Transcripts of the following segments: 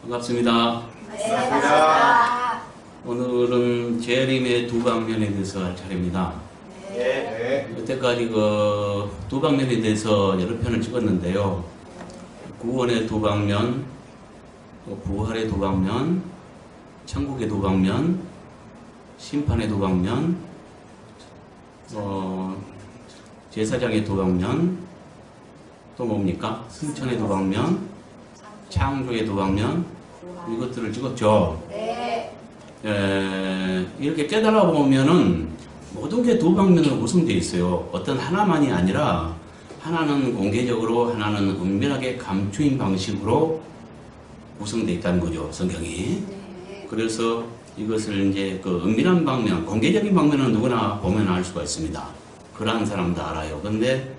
반갑습니다. 반갑습니다. 오늘은 재림의 두 방면에 대해서 할 차례입니다. 네. 여태까지 그 두 방면에 대해서 여러 편을 찍었는데요. 구원의 두 방면, 또 부활의 두 방면, 천국의 두 방면, 심판의 두 방면, 제사장의 두 방면, 또 뭡니까? 승천의 두 방면, 창조의 두 방면, 이것들을 찍었죠. 네. 이렇게 깨달아 보면은 모든 게 두 방면으로 구성되어 있어요. 어떤 하나만이 아니라 하나는 공개적으로, 하나는 은밀하게 감추인 방식으로 구성되어 있다는 거죠, 성경이. 네. 그래서 이것을 이제 그 은밀한 방면, 공개적인 방면은 누구나 보면 알 수가 있습니다. 그러한 사람도 알아요. 근데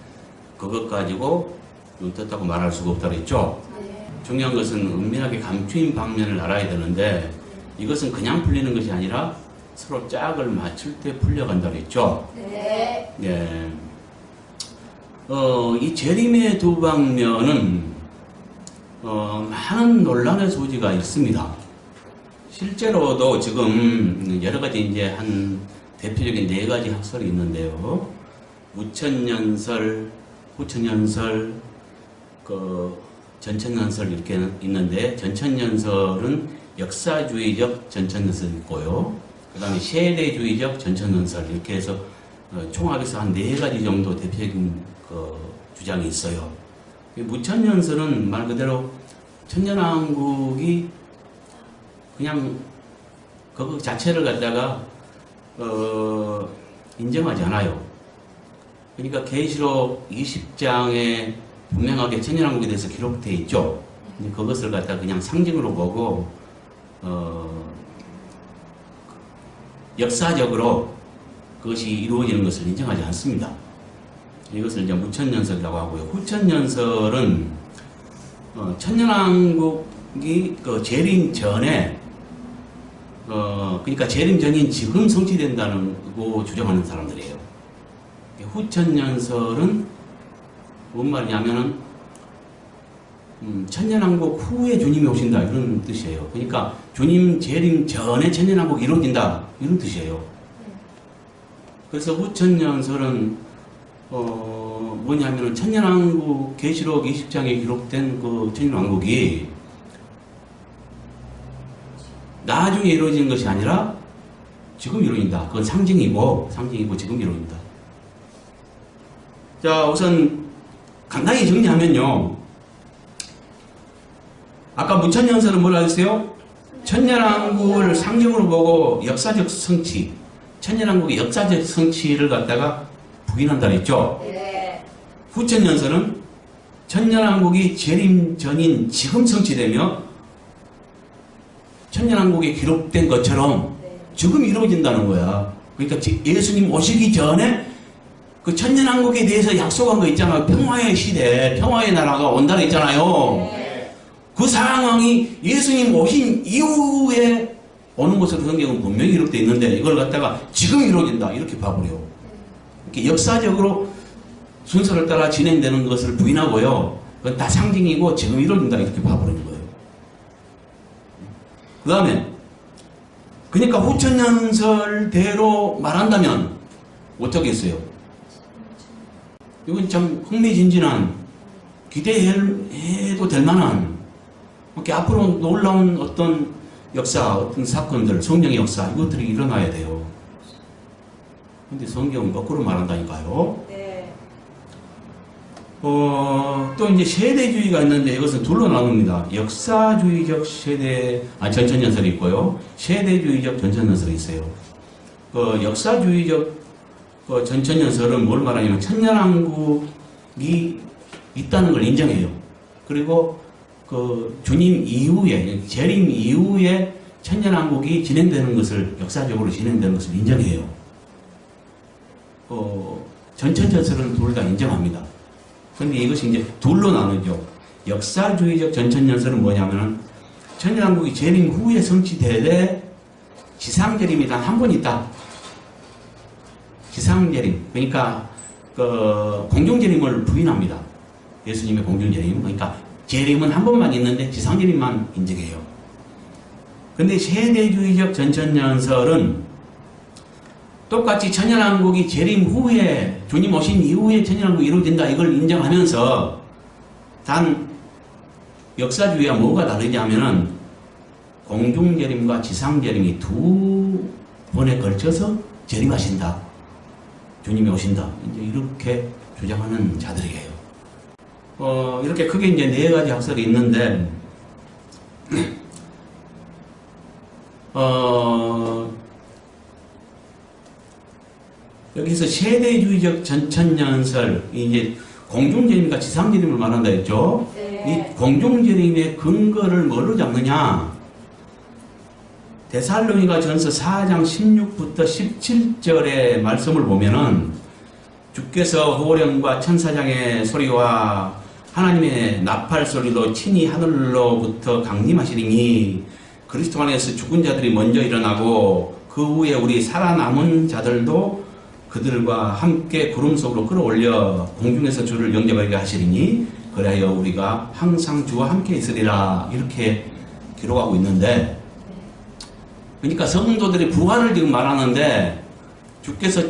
그것 가지고 어떻다고 말할 수가 없다고 했죠. 네. 중요한 것은 은밀하게 감추인 방면을 알아야 되는데 이것은 그냥 풀리는 것이 아니라 서로 짝을 맞출 때 풀려간다고 했죠. 네. 예. 이 재림의 두 방면은 많은 논란의 소지가 있습니다. 실제로도 지금 여러 가지 이제 한 대표적인 네 가지 학설이 있는데요. 무천년설, 후천년설, 전천년설 이렇게 있는데, 전천년설은 역사주의적 전천년설이 있고요. 그 다음에 세대주의적 전천년설 이렇게 해서 총합해서 한 네 가지 정도 대표적인 주장이 있어요. 무천년설은 말 그대로 천년왕국이 그냥 그거 자체를 갖다가 인정하지 않아요. 그러니까 계시록 20장에 분명하게 천년왕국에 대해서 기록되어 있죠. 그것을 갖다 그냥 상징으로 보고 역사적으로 그것이 이루어지는 것을 인정하지 않습니다. 이것을 이제 무천년설이라고 하고요. 후천년설은 천년왕국이 재림 전에 그러니까 재림 전인 지금 성취된다고 주장하는 사람들이에요. 후천년설은 뭔 말이냐면은 천년왕국 후에 주님이 오신다 이런 뜻이에요. 그러니까 주님 재림 전에 천년왕국이 이루어진다 이런 뜻이에요. 그래서 후천년설은 뭐냐면은 천년왕국 계시록 20장에 기록된 그 천년왕국이 나중에 이루어지는 것이 아니라 지금 이루어진다. 그건 상징이고 지금 이루어진다. 자, 우선 간단히 정리하면요. 아까 무천년설은 뭐라 했어요? 천년왕국을 상징으로 보고 역사적 성취, 천년왕국의 역사적 성취를 갖다가 부인한다 했죠. 네. 후천년설은 천년왕국이 재림 전인 지금 성취되며 천년왕국에 기록된 것처럼 지금 이루어진다는 거야. 그러니까 예수님 오시기 전에 그 천년왕국에 대해서 약속한 거 있잖아요. 평화의 시대, 평화의 나라가 온다고 했잖아요. 네. 그 상황이 예수님 오신 이후에 오는 것으로 성경은 분명히 기록되어 있는데 이걸 갖다가 지금 이루어진다 이렇게 봐버려요. 이렇게 역사적으로 순서를 따라 진행되는 것을 부인하고요. 그건 다 상징이고 지금 이루어진다 이렇게 봐버리는 거예요. 그 다음에 그러니까 후천년설대로 말한다면 어떻겠어요? 이건 참 흥미진진한 기대해도 될 만한 이렇게 앞으로 놀라운 어떤 역사, 어떤 사건들, 성령의 역사 이것들이 일어나야 돼요. 근데 성경은 거꾸로 말한다니까요. 네. 또 이제 세대주의가 있는데 이것은 둘로 나눕니다. 역사주의적 전천년설이 있고요. 세대주의적 전천년설이 있어요. 역사주의적 전천년설은 뭘 말하냐면 천년왕국이 있다는 걸 인정해요. 그리고 주님 이후에, 재림 이후에 천년왕국이 진행되는 것을, 역사적으로 진행되는 것을 인정해요. 전천년설은 둘 다 인정합니다. 그런데 이것이 이제 둘로 나누죠. 역사주의적 전천년설은 뭐냐면은 천년왕국이 재림 후에 성취되되 지상재림이 단 한 번 있다. 지상재림, 그러니까 공중재림을 부인합니다. 예수님의 공중재림, 그러니까 재림은 한 번만 있는데 지상재림만 인정해요. 근데 세대주의적 전천연설은 똑같이 천연왕국이 재림 후에, 주님 오신 이후에 천연왕국이 이루어진다, 이걸 인정하면서 단 역사주의와 뭐가 다르냐면은 공중재림과 지상재림이 두 번에 걸쳐서 재림하신다, 주님이 오신다, 이제 이렇게 주장하는 자들이에요. 이렇게 크게 이제 네 가지 학설이 있는데, 여기서 세대주의적 전천연설, 이제 공중재림과 지상재림을 말한다 했죠. 네. 이 공중재림의 근거를 뭐로 잡느냐? 데살로니가 전서 4장 16부터 17절의 말씀을 보면은 주께서 호령과 천사장의 소리와 하나님의 나팔 소리로 친히 하늘로부터 강림하시리니 그리스도 안에서 죽은 자들이 먼저 일어나고 그 후에 우리 살아남은 자들도 그들과 함께 구름 속으로 끌어올려 공중에서 주를 영접하게 하시리니 그래야 우리가 항상 주와 함께 있으리라, 이렇게 기록하고 있는데, 그러니까 성도들이 부활을 지금 말하는데 주께서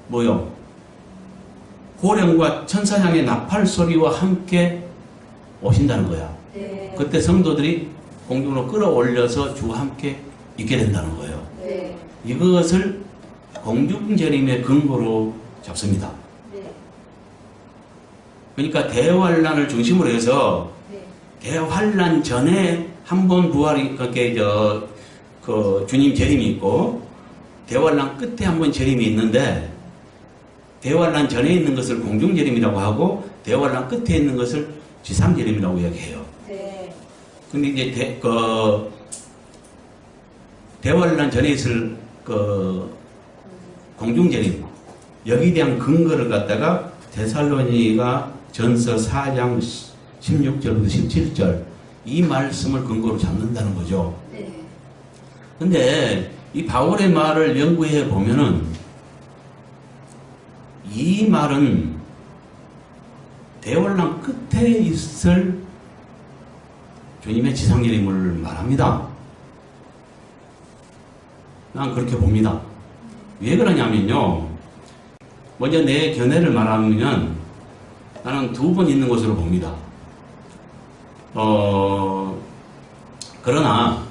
뭐요? 호령과 천사장의 나팔 소리와 함께 오신다는 거야. 네. 그때 성도들이 공중으로 끌어올려서 주와 함께 있게 된다는 거예요. 네. 이것을 공중재림의 근거로 잡습니다. 네. 그러니까 대환란을 중심으로 해서 네. 대환란 전에 한 번 부활이 그렇게 그 주님 재림이 있고 대환란 끝에 한 번 재림이 있는데, 대환란 전에 있는 것을 공중재림이라고 하고 대환란 끝에 있는 것을 지상재림이라고 이야기해요. 네. 근데 이제 대환란 전에 있을 공중재림, 여기에 대한 근거를 갖다가 데살로니가 전서 4장 16절부터 17절 이 말씀을 근거로 잡는다는 거죠. 네. 근데 이 바울의 말을 연구해 보면은 이 말은 대환란 끝에 있을 주님의 지상재림을 말합니다. 난 그렇게 봅니다. 왜 그러냐면요, 먼저 내 견해를 말하면 나는 두 번 있는 것으로 봅니다. 그러나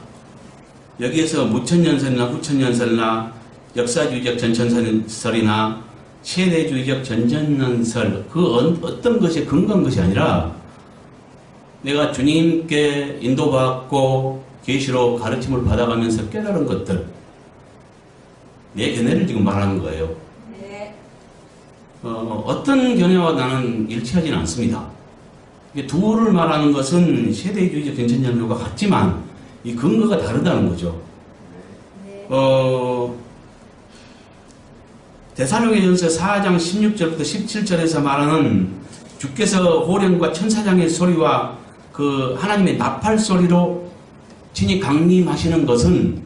여기에서 무천연설이나 후천연설이나 역사주의적 전천설이나 세대주의적 전천연설, 그 어떤 것이 근거한 것이 아니라 내가 주님께 인도받고 계시로 가르침을 받아가면서 깨달은 것들, 내 견해를 지금 말하는 거예요. 네. 어떤 견해와 나는 일치하지는 않습니다. 이게 둘을 말하는 것은 세대주의적 전천연설과 같지만 이 근거가 다르다는 거죠. 네. 데살로니가전서 4장 16절부터 17절에서 말하는 주께서 호령과 천사장의 소리와 그 하나님의 나팔 소리로 친히 강림하시는 것은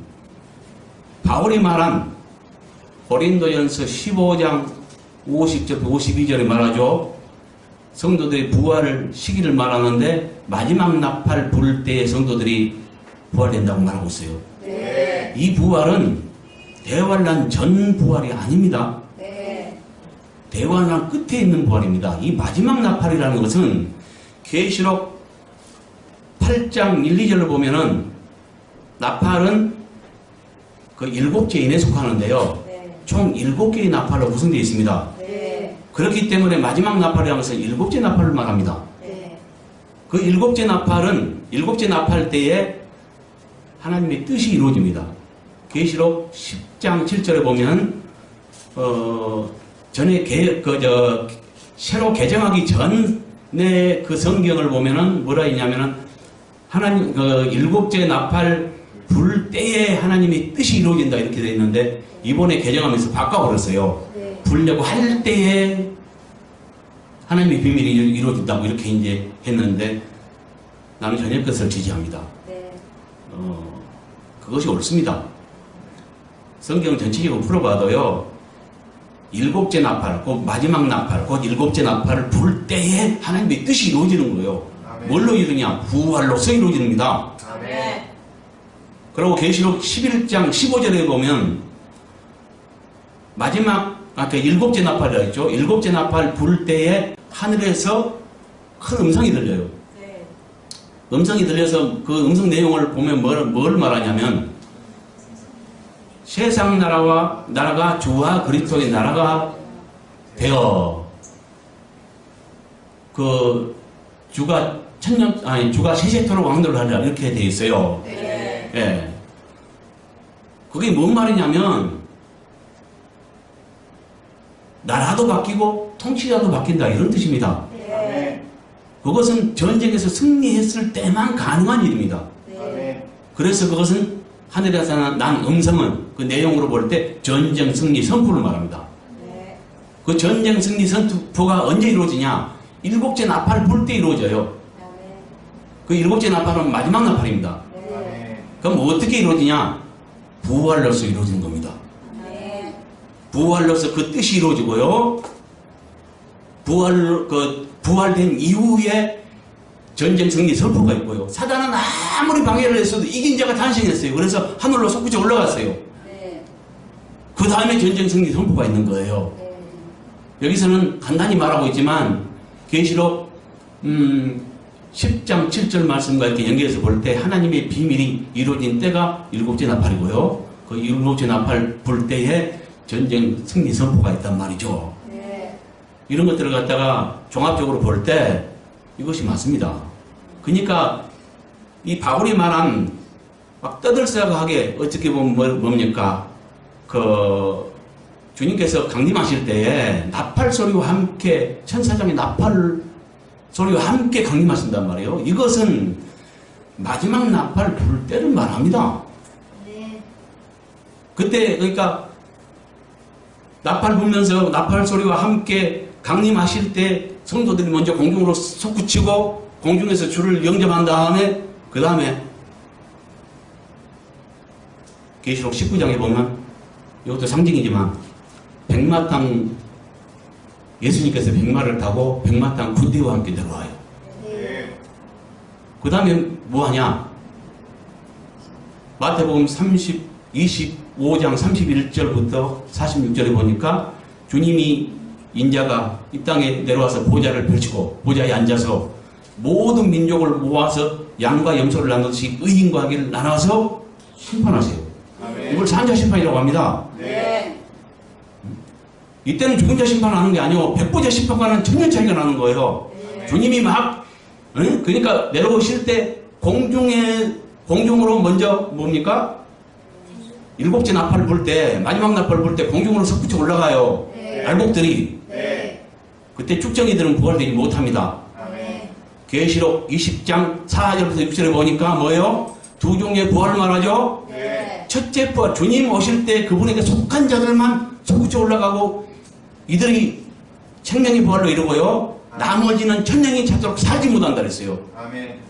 바울이 말한 고린도전서 15장 50절 52절에 말하죠. 성도들의 부활 시기를 말하는데 마지막 나팔 불 때에 성도들이 부활된다고 말하고 있어요. 네. 이 부활은 대환란 전 부활이 아닙니다. 네. 대환란 끝에 있는 부활입니다. 이 마지막 나팔이라는 것은 계시록 8장 1, 2절을 보면은 나팔은 그 7죄인에 속하는데요. 네. 총 7개의 나팔로 구성되어 있습니다. 네. 그렇기 때문에 마지막 나팔이라는 것은 7째 나팔을 말합니다. 네. 그 7째 나팔은 7째 나팔 때에 하나님의 뜻이 이루어집니다. 계시록 10장 7절에 보면 전에 새로 개정하기 전에 그 성경을 보면은 뭐라 했냐면은 하나님 그 7째 나팔 불 때에 하나님의 뜻이 이루어진다 이렇게 되어 있는데 이번에 개정하면서 바꿔버렸어요. 네. 불려고 할 때에 하나님의 비밀이 이루어진다고 이렇게 이제 했는데 나는 전혀 그것을 지지합니다. 네. 그것이 옳습니다. 성경 전체적으로 풀어봐도요, 7째 나팔, 곧 마지막 나팔, 곧 7째 나팔을 불 때에 하나님의 뜻이 이루어지는 거예요. 아멘. 뭘로 이루냐? 부활로서 이루어집니다. 아멘. 그리고 계시록 11장 15절에 보면 마지막 아까 일곱째 나팔이라 했죠. 일곱째 나팔 불 때에 하늘에서 큰 음성이 들려요. 네. 음성이 들려서 그 음성 내용을 보면 뭘 말하냐면 세상 나라가 주와 그리스도의 나라가 되어 그 주가 주가 세세토록 왕도를 하리라 이렇게 되어 있어요. 네. 예. 그게 뭔 말이냐면 나라도 바뀌고 통치자도 바뀐다 이런 뜻입니다. 네. 그것은 전쟁에서 승리했을 때만 가능한 일입니다. 네. 그래서 그것은 하늘에서 난 음성은 그 내용으로 볼 때 전쟁 승리 선포를 말합니다. 네. 그 전쟁 승리 선포가 언제 이루어지냐? 일곱째 나팔 불 때 이루어져요. 네. 그 일곱째 나팔은 마지막 나팔입니다. 네. 그럼 어떻게 이루어지냐? 부활로서 이루어지는 겁니다. 네. 부활로서 그 뜻이 이루어지고요. 부활된 이후에 전쟁 승리 선포가 있고요. 사단은 아무리 방해를 했어도 이긴 자가 탄생했어요. 그래서 하늘로 솟구쳐 올라갔어요. 네. 그 다음에 전쟁 승리 선포가 있는 거예요. 네. 여기서는 간단히 말하고 있지만 계시록 10장 7절 말씀과 이렇게 연계해서 볼 때 하나님의 비밀이 이루어진 때가 일곱째 나팔이고요. 그 일곱째 나팔 불 때에 전쟁 승리 선포가 있단 말이죠. 네. 이런 것들을 갖다가 종합적으로 볼 때 이것이 맞습니다. 그러니까 이 바울이 말한 막 떠들썩하게 어떻게 보면 뭡니까? 그 주님께서 강림하실 때에 나팔 소리와 함께 천사장의 나팔 소리와 함께 강림하신단 말이에요. 이것은 마지막 나팔 불 때를 말합니다. 네. 그때 그러니까 나팔 불면서 나팔 소리와 함께 강림하실 때 성도들이 먼저 공중으로 솟구치고 공중에서 주를 영접한 다음에 그 다음에 계시록 19장에 보면 이것도 상징이지만 백마땅 예수님께서 백마를 타고 백마땅 군대와 함께 내려와요. 네. 그 다음에 뭐하냐? 마태복음 25장 31절부터 46절에 보니까 주님이 인자가 이 땅에 내려와서 보좌를 펼치고 보좌에 앉아서 모든 민족을 모아서 양과 염소를 나누듯이 의인과 악인을 나눠서 심판하세요. 이걸 산자 심판이라고 합니다. 네. 이때는 죽은 자 심판하는 게 아니고 백보자 심판과는 천년 차이가 나는 거예요. 네. 주님이 막 그러니까 내려오실 때 공중으로 먼저 뭡니까? 일곱째 나팔을 불 때 마지막 나팔을 불 때 공중으로 솟구쳐 올라가요. 네. 알곡들이. 네. 그때 축정이들은 부활되지 못합니다. 네. 계시록 20장 4절부터 6절에 보니까 뭐예요? 두 종의 부활을 말하죠. 네. 첫째 부활, 주님 오실 때 그분에게 속한 자들만 솟구쳐 올라가고 이들이 생명의 부활로 이루고요. 나머지는 천년이 찾도록 살지 못한다 그랬어요. 아멘.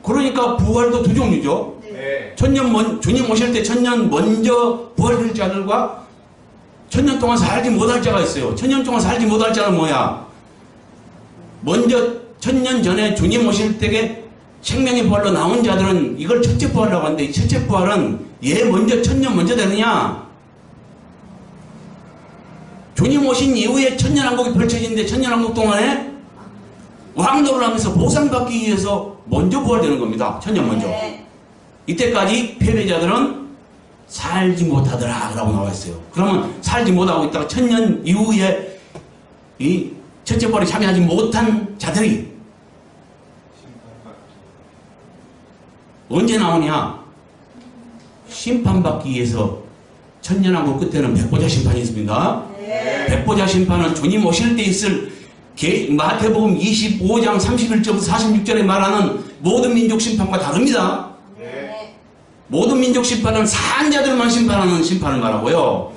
그러니까 부활도 두 종류죠. 네. 주님 오실 때 천년 먼저 부활될 자들과 천년 동안 살지 못할 자가 있어요. 천년 동안 살지 못할 자는 뭐야? 먼저 천년 전에 주님 오실 때에 생명의 부활로 나온 자들은 이걸 첫째 부활이라고 하는데 이 첫째 부활은 얘 먼저 천년 먼저 되느냐? 주님 오신 이후에 천년왕국이 펼쳐지는데 천년왕국 동안에 왕노를 하면서 보상받기 위해서 먼저 부활되는 겁니다. 천년 먼저. 네. 이때까지 패배자들은 살지 못하더라 라고 나와 있어요. 그러면 살지 못하고 있다가 천년 이후에 이 첫째 부활에 참여하지 못한 자들이 언제 나오냐? 심판받기 위해서 천년왕국 끝에는 백보자 심판이 있습니다. 네. 백보자 심판은 주님 오실 때 있을 마태복음 25장 31절부터 46절에 말하는 모든 민족 심판과 다릅니다. 네. 모든 민족 심판은 사한 자들만 심판하는 심판을 말하고요.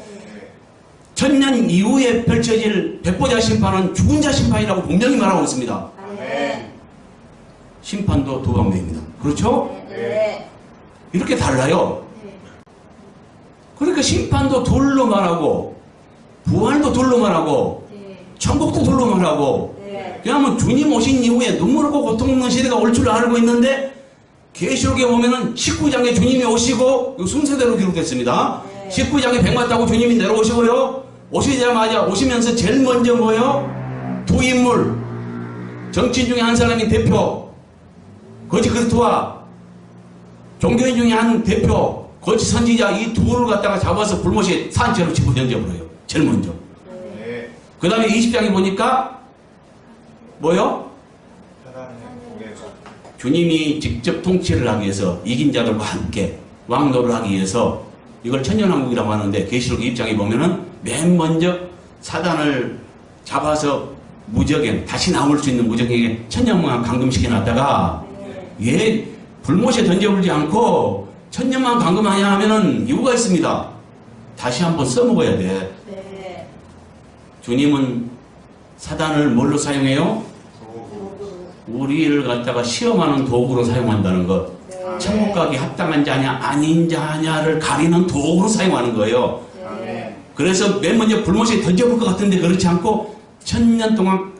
천년 이후에 펼쳐질 백보자 심판은 죽은 자 심판이라고 분명히 말하고 있습니다. 네. 심판도 두 방면입니다. 그렇죠? 네. 이렇게 달라요. 그러니까 심판도 둘로 말하고 부활도 둘로 말하고 천국도 둘로 말하고 네. 왜냐하면 주님 오신 이후에 눈물 흘고 고통 없는 시대가 올 줄 알고 있는데 계시록에 보면은 19장에 주님이 오시고 이 순서대로 기록됐습니다. 네. 19장에 백마 타고 주님이 내려오시고요. 오시자마자 오시면서 제일 먼저 뭐요? 두 인물. 정치인 중에 한 사람이 대표. 거짓 그리스도와 종교인 중에 한 대표. 거짓 선지자 이 둘을 갖다가 잡아서 불못에 산채로 집어 던져버려요. 제일 먼저. 네. 그 다음에 20장에 보니까 뭐요? 사단의 복에서 주님이 직접 통치를 하기 위해서 이긴 자들과 함께 왕노를 하기 위해서 이걸 천년왕국이라고 하는데 계시록 2장에 보면은 맨 먼저 사단을 잡아서 무적에 다시 나올 수 있는 무적에게 천년만 감금시켜 놨다가 얘 불못에 던져버리지 않고 천년만 감금하냐 하면은 이유가 있습니다. 다시 한번 써먹어야 돼. 네. 주님은 사단을 뭘로 사용해요? 우리를 갖다가 시험하는 도구로 사용한다는 것. 네. 천국 가기 합당한 자냐 아닌 자냐를 가리는 도구로 사용하는 거예요. 네. 그래서 맨 먼저 불못에 던져볼 것 같은데 그렇지 않고 1000년 동안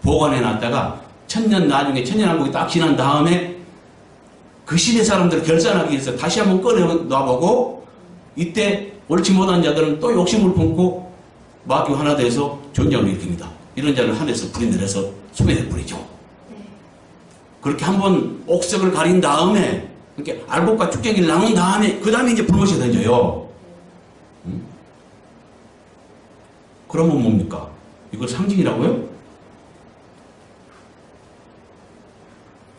보관해놨다가 1000년 나중에 천년왕국이 딱 지난 다음에 그 시대 사람들을 결산하기 위해서 다시 한번 꺼내놔보고 이때 옳지 못한 자들은 또 욕심을 품고 마귀 하나 돼서 전쟁을 일으킵니다. 이런 자를 하늘에서 불이 내려서 소멸해 버리죠. 그렇게 한번 옥석을 가린 다음에 이렇게 알곡과 축제기를 나눈 다음에 그 다음에 이제 불못에 던져요. 그러면 뭡니까? 이걸 상징이라고요?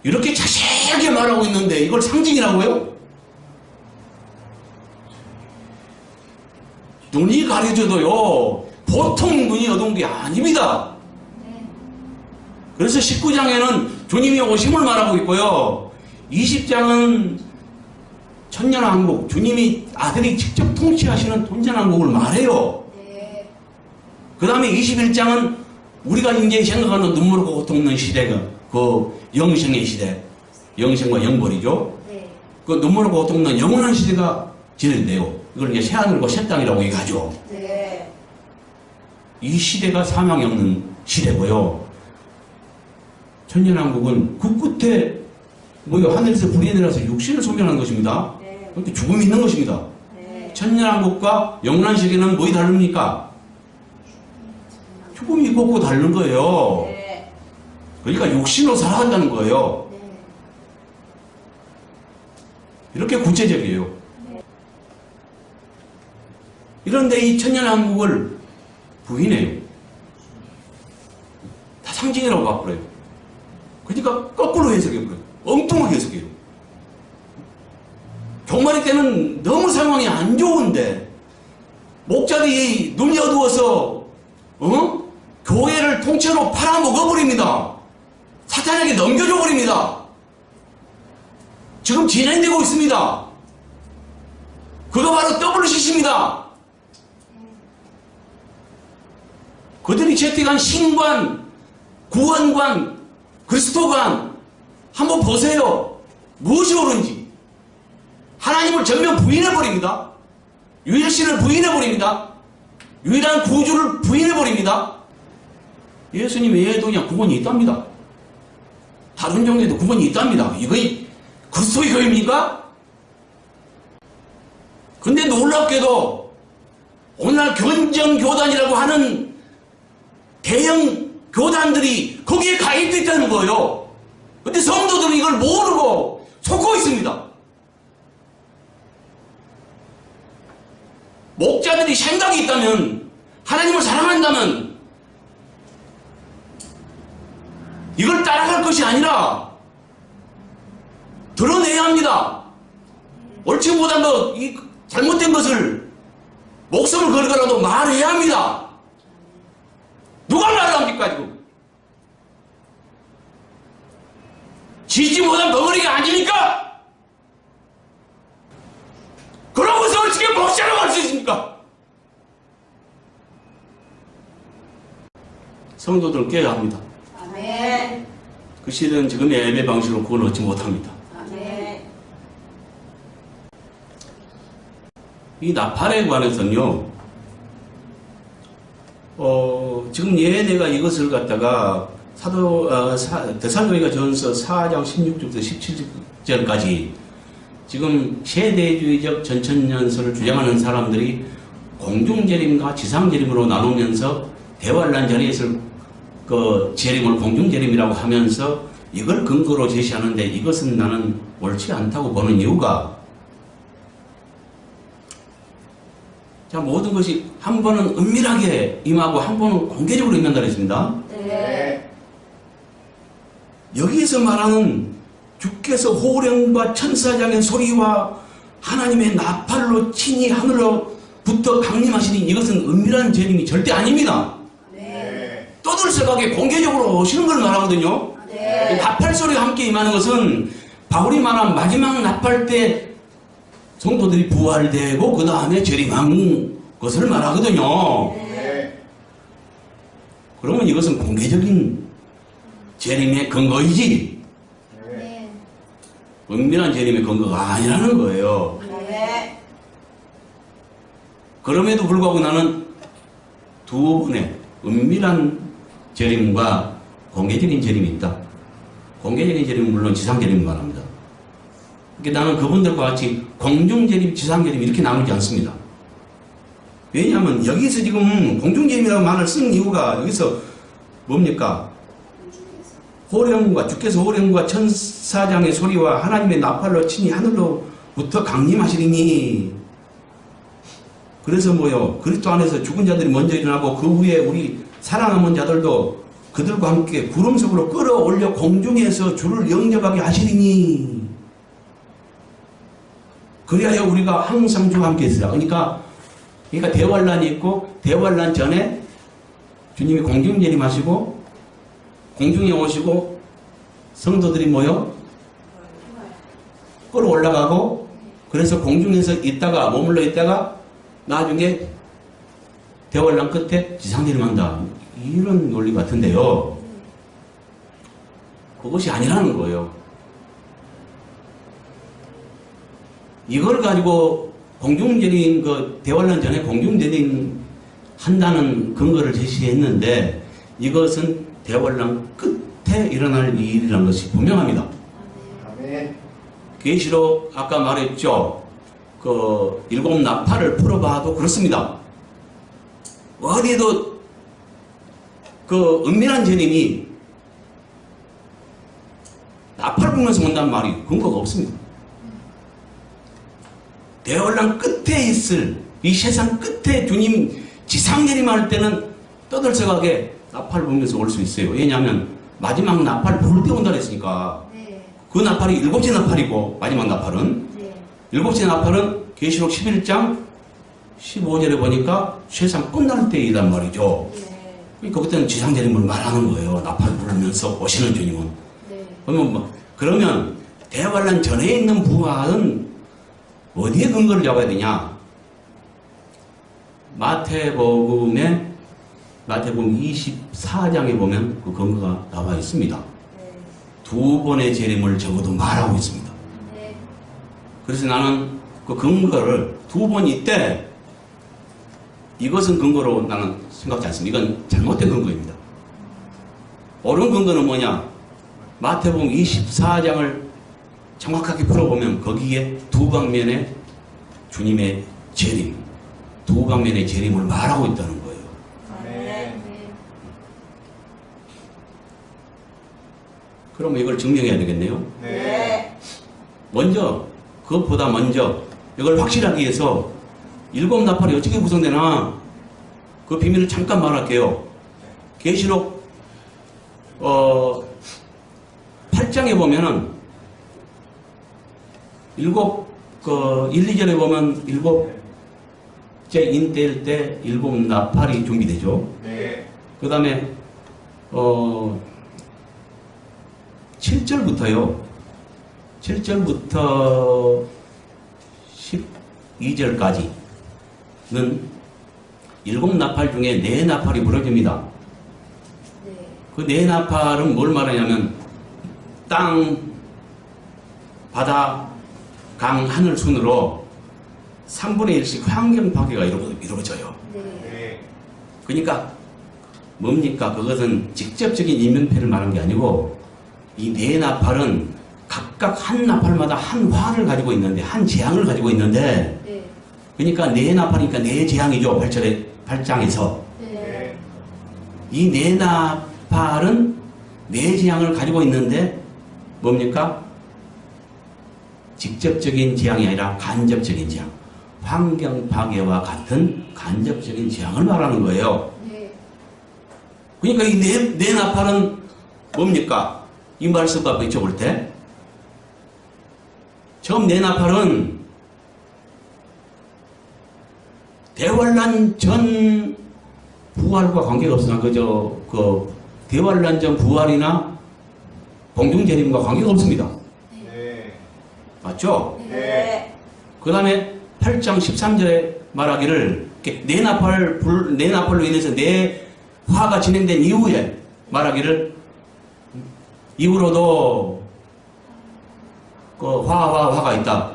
이렇게 자세하게 말하고 있는데 이걸 상징이라고요? 눈이 가려져도요 보통 눈이 어두운 게 아닙니다. 그래서 19장에는 주님이 오심을 말하고 있고요. 20장은 천년왕국, 주님이 아들이 직접 통치하시는 천년왕국을 말해요. 네. 그 다음에 21장은 우리가 이제 생각하는 눈물과 고통 없는 시대가 그 영생의 시대, 영생과 영벌이죠. 네. 그 눈물과 고통 없는 영원한 시대가 진행돼요. 이걸 이제 새하늘과 새 땅이라고 얘기하죠. 네. 이 시대가 사망이 없는 시대고요. 천년왕국은 그 끝에 뭐요 하늘에서 불이 내려서 육신을 소멸하는 것입니다. 네. 그렇게 죽음이 있는 것입니다. 네. 천년왕국과 영원한 시대는 뭐이 다릅니까? 죽음이 있고 없고 다른 거예요. 네. 그러니까 육신으로 살아간다는 거예요. 네. 이렇게 구체적이에요. 이런데 이 천년왕국을 부인해요. 다 상징이라고 바꾸어요. 그러니까 거꾸로 해석해버려요. 엉뚱하게 해석해요. 종말의 때는 너무 상황이 안 좋은데 목자들이 눈이 어두워서 교회를 통째로 팔아먹어버립니다. 사탄에게 넘겨줘버립니다. 지금 진행되고 있습니다. 그거 바로 WCC입니다. 그들이 채택한 신관, 구원관, 그리스도관 한번 보세요. 무엇이 옳은지. 하나님을 전면 부인해버립니다. 유일신을 부인해버립니다. 유일한 구주를 부인해버립니다. 예수님 외에도 그냥 구원이 있답니다. 다른 종교에도 구원이 있답니다. 이거 그리스도의 교회입니까? 근데 놀랍게도 오늘날 견정교단이라고 하는 대형 교단들이 거기에 가입되어 있다는 거예요. 근데 성도들은 이걸 모르고 속고 있습니다. 목자들이 생각이 있다면, 하나님을 사랑한다면 이걸 따라갈 것이 아니라 드러내야 합니다. 옳지 못한 것, 이 잘못된 것을 목숨을 걸고라도 말해야 합니다. 누가 말을 합니까 지금? 지지 못한 벙어리가 아닙니까? 그러고서 어떻게 목사라고 할 수 있습니까? 성도들 깨야 합니다. 아멘. 그 시대는 지금의 예배 방식으로 그걸 얻지 못합니다. 아멘. 이 나팔에 관해서는요, 지금 내가 이것을 갖다가 데살로니가 전서 4장 16절부터 17절까지 지금 세대주의적 전천년설을 주장하는 사람들이 공중재림과 지상재림으로 나누면서 대환란 전에 있을 그 재림을 공중재림이라고 하면서 이걸 근거로 제시하는데 이것은 나는 옳지 않다고 보는 이유가, 자, 모든 것이 한 번은 은밀하게 임하고 한 번은 공개적으로 임한다 그랬습니다. 네. 여기에서 말하는 주께서 호령과 천사장의 소리와 하나님의 나팔로 친히 하늘로부터 강림하시니 이것은 은밀한 재림이 절대 아닙니다. 네. 떠들썩하게 공개적으로 오시는 걸 말하거든요. 네. 나팔 소리가 함께 임하는 것은 바울이 말한 마지막 나팔 때 성도들이 부활되고 그 다음에 재림한 것을 말하거든요. 네. 그러면 이것은 공개적인 재림의 근거이지 네. 은밀한 재림의 근거가 아니라는 거예요. 네. 그럼에도 불구하고 나는 두 번의 은밀한 재림과 공개적인 재림이 있다. 공개적인 재림은 물론 지상 재림을 말합니다. 그러니까 나는 그분들과 같이 공중 재림, 지상 재림 이렇게 나누지 않습니다. 왜냐하면 여기서 지금 공중 재림이라는 말을 쓴 이유가 여기서 뭡니까? 호령과 주께서 호령과 천사장의 소리와 하나님의 나팔로 친히 하늘로부터 강림하시리니, 그래서 뭐요? 그리스도 안에서 죽은 자들이 먼저 일어나고 그 후에 우리 살아남은 자들도 그들과 함께 구름 속으로 끌어올려 공중에서 주를 영접하게 하시리니, 그리하여 우리가 항상 주와 함께 있으라. 그러니까 대환란이 있고 대환란 전에 주님이 공중 재림하시고 공중에 오시고 성도들이 모여 끌어올라가고, 그래서 공중에서 있다가 머물러 있다가 나중에 대환란 끝에 지상재림한다, 이런 논리 같은데요. 그것이 아니라는 거예요. 이걸 가지고 공중재림, 대환란 전에 공중재림 한다는 근거를 제시했는데 이것은 대환란 끝에 일어날 일이라는 것이 분명합니다. 아멘. 계시록 아까 말했죠. 그 일곱 나팔을 풀어봐도 그렇습니다. 어디에도 그 은밀한 재림이 나팔 불면서 온다는 말이 근거가 없습니다. 대환란 끝에 있을, 이 세상 끝에 주님 지상 재림할 때는 떠들썩하게 나팔 불면서 올 수 있어요. 왜냐하면 마지막 나팔 불 때 온다 그랬으니까. 네. 그 나팔이 일곱째 나팔이고, 마지막 나팔은 네. 일곱째 나팔은 계시록 11장 15절에 보니까 세상 끝날 때이란 말이죠. 네. 그러니까 그때는 지상 재림을 말하는 거예요. 나팔 불면서 오시는 주님은. 네. 그러면 대환란 전에 있는 부활은 어디에 근거를 잡아야 되냐? 마태복음 24장에 보면 그 근거가 나와 있습니다. 네. 두 번의 재림을 적어도 말하고 있습니다. 네. 그래서 나는 그 근거를 두 번 있대, 이것은 근거로 나는 생각지 않습니다. 이건 잘못된 근거입니다. 옳은 근거는 뭐냐? 마태복음 24장을 정확하게 풀어보면 거기에 두 방면의 주님의 재림, 두 방면의 재림을 말하고 있다는 거예요. 아멘. 그러면 이걸 증명해야 되겠네요. 네. 그것보다 먼저 이걸 확실하기 위해서 일곱 나팔이 어떻게 구성되나 그 비밀을 잠깐 말할게요. 계시록 8장에 보면은 1, 2절에 보면 일곱째 인때일 때 일곱 나팔이 준비되죠. 네. 그 다음에 7절부터 12절까지는 일곱 나팔 중에 네 나팔이 부러집니다. 네. 그 네 나팔은 뭘 말하냐면 땅, 바다, 강, 하늘 순으로 3분의 1씩 환경 파괴가 이루어져요. 네. 그러니까 뭡니까? 그것은 직접적인 인명패를 말한 게 아니고 이 네 나팔은 각각 한 나팔마다 한 화를 가지고 있는데 한 재앙을 가지고 있는데 네. 그러니까 네 나팔이니까 네 재앙이죠. 8장에서 네. 이 네 나팔은 네 재앙을 가지고 있는데 뭡니까? 직접적인 재앙이 아니라 간접적인 재앙, 환경 파괴와 같은 간접적인 재앙을 말하는 거예요. 네. 그러니까 이 네 나팔은 뭡니까? 이 말씀과 비춰볼 때 처음 네 나팔은 대환란 전 부활과 관계가 없으나 그저 그 대환란 전 부활이나 공중재림과 관계가 없습니다. 네. 맞죠? 네. 그 다음에 8장 13절에 말하기를 네 나팔로 인해서 네 화가 진행된 이후에 말하기를 이후로도 그 화가 있다.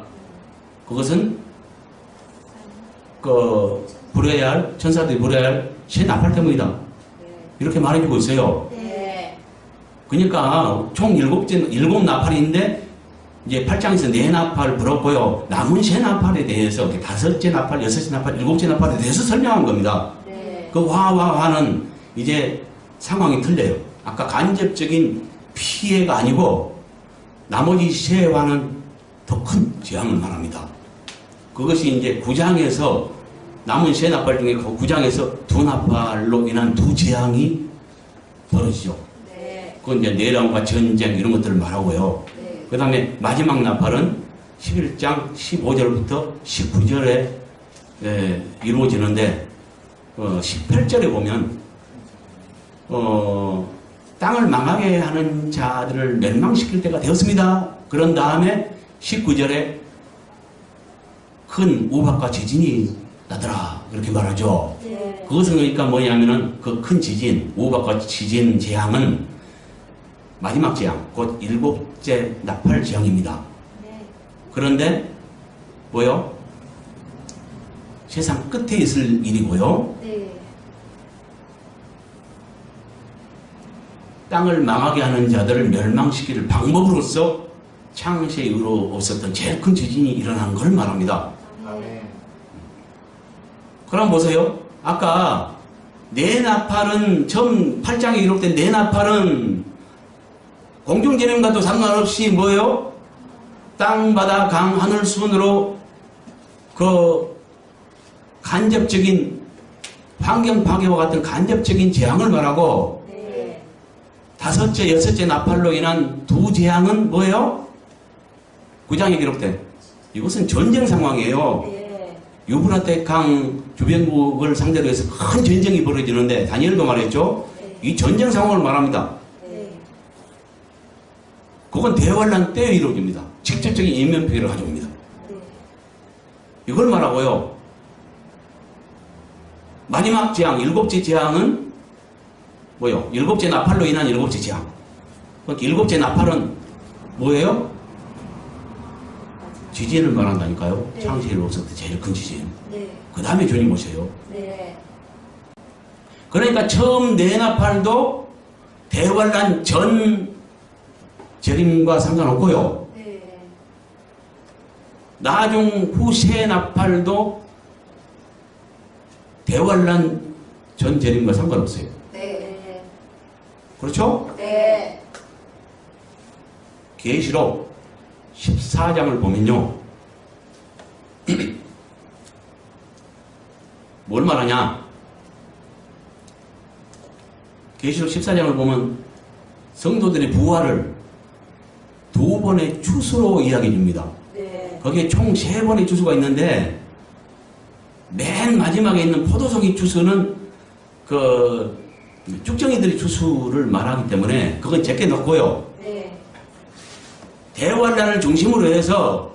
그것은 그 부려야 할 천사들이 부려야 할 새 나팔 때문이다. 이렇게 말해주고 있어요. 네. 그러니까 총 일곱 나팔인데 이제 8장에서 네 나팔 불었고요. 남은 새 나팔에 대해서 다섯째 나팔, 여섯째 나팔, 일곱째 나팔에 대해서 설명한 겁니다. 네. 그 화는 이제 상황이 틀려요. 아까 간접적인 피해가 아니고 나머지 세 화는 더 큰 재앙을 말합니다. 그것이 이제 9장에서 남은 세 나팔 중에 그 9장에서 두 나팔로 인한 두 재앙이 벌어지죠. 네. 그건 이제 내란과 전쟁 이런 것들을 말하고요. 네. 그 다음에 마지막 나팔은 11장 15절부터 19절에 이루어지는데 18절에 보면 땅을 망하게 하는 자들을 멸망시킬 때가 되었습니다. 그런 다음에 19절에 큰 우박과 지진이 나더라 이렇게 말하죠. 네. 그것은 그러니까 뭐냐면은 그 큰 지진, 우박과 지진 재앙은 마지막 재앙, 곧 일곱째 나팔 재앙입니다. 네. 그런데 뭐요? 세상 끝에 있을 일이고요. 네. 땅을 망하게 하는 자들을 멸망시킬 방법으로서 창세 이후로 없었던 제일 큰 지진이 일어난 걸 말합니다. 아멘. 그럼 보세요. 아까 네 나팔은 처음 8장에 기록된 네 나팔은 공중재림과도 상관없이 뭐예요? 땅, 바다, 강, 하늘 순으로 그 간접적인 환경 파괴와 같은 간접적인 재앙을 말하고 네. 다섯째, 여섯째 나팔로 인한 두 재앙은 뭐예요? 9장에 기록된 이것은 전쟁 상황이에요. 네. 유브라테 강 주변국을 상대로 해서 큰 전쟁이 벌어지는데 다니엘도 말했죠. 이 전쟁 상황을 말합니다. 네. 그건 대환란 때에 이루어집니다. 직접적인 인면피해를 가져옵니다. 네. 이걸 말하고요. 마지막 재앙, 일곱째 재앙은 뭐예요? 일곱째 나팔로 인한 일곱째 재앙. 그러니까 일곱째 나팔은 뭐예요? 지진을 말한다니까요. 네. 창세기로부터 제일 큰 지진. 네. 그 다음에 주님 오세요. 네. 그러니까 처음 네 나팔도 대환란 전 재림과 상관없고요. 네. 나중 후 세 나팔도 대환란 전 재림과 상관없어요. 네. 그렇죠? 네. 계시록 14장을 보면요. 뭘 말하냐? 계시록 14장을 보면 성도들의 부활을 두 번의 추수로 이야기해 줍니다. 네. 거기에 총 세 번의 추수가 있는데 맨 마지막에 있는 포도송이 추수는 그 쭉정이들의 추수를 말하기 때문에 그건 제게 넣고요. 네. 대환란을 중심으로 해서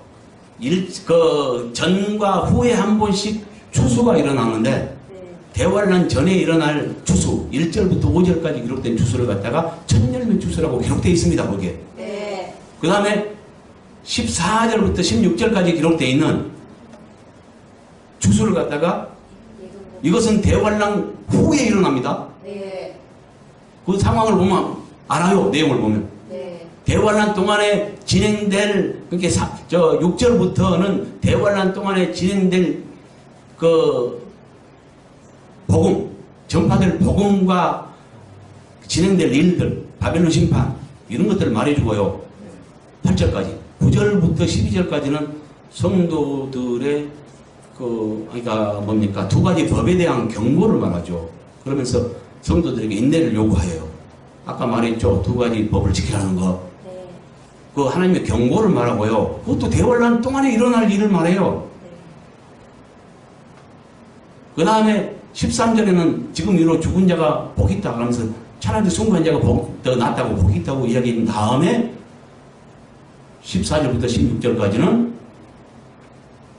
그 전과 후에 한 번씩 추수가 일어나는데 네. 대환란 전에 일어날 추수 1절부터 5절까지 기록된 추수를 갖다가 천열매 추수라고 기록되어 있습니다. 거기에. 네. 그 다음에 14절부터 16절까지 기록되어 있는 추수를 갖다가 이것은 대환란 후에 일어납니다. 네. 그 상황을 보면 알아요. 내용을 보면. 네. 대환란 동안에 진행될, 그렇게 6절부터는 대환란 동안에 진행될 그 복음, 전파될 복음과 진행될 일들, 바벨론 심판, 이런 것들을 말해주고요. 8절까지. 9절부터 12절까지는 성도들의 그러니까 뭡니까? 두 가지 법에 대한 경고를 말하죠. 그러면서 성도들에게 인내를 요구해요. 아까 말했죠. 두 가지 법을 지키라는 거. 네. 그 하나님의 경고를 말하고요. 그것도 대환란 동안에 일어날 일을 말해요. 그 다음에 13절에는 지금 이로 죽은 자가 복이 있다 하면서 차라리 순간 자가 더 낫다고 복이 있다고 이야기한 다음에 14절부터 16절까지는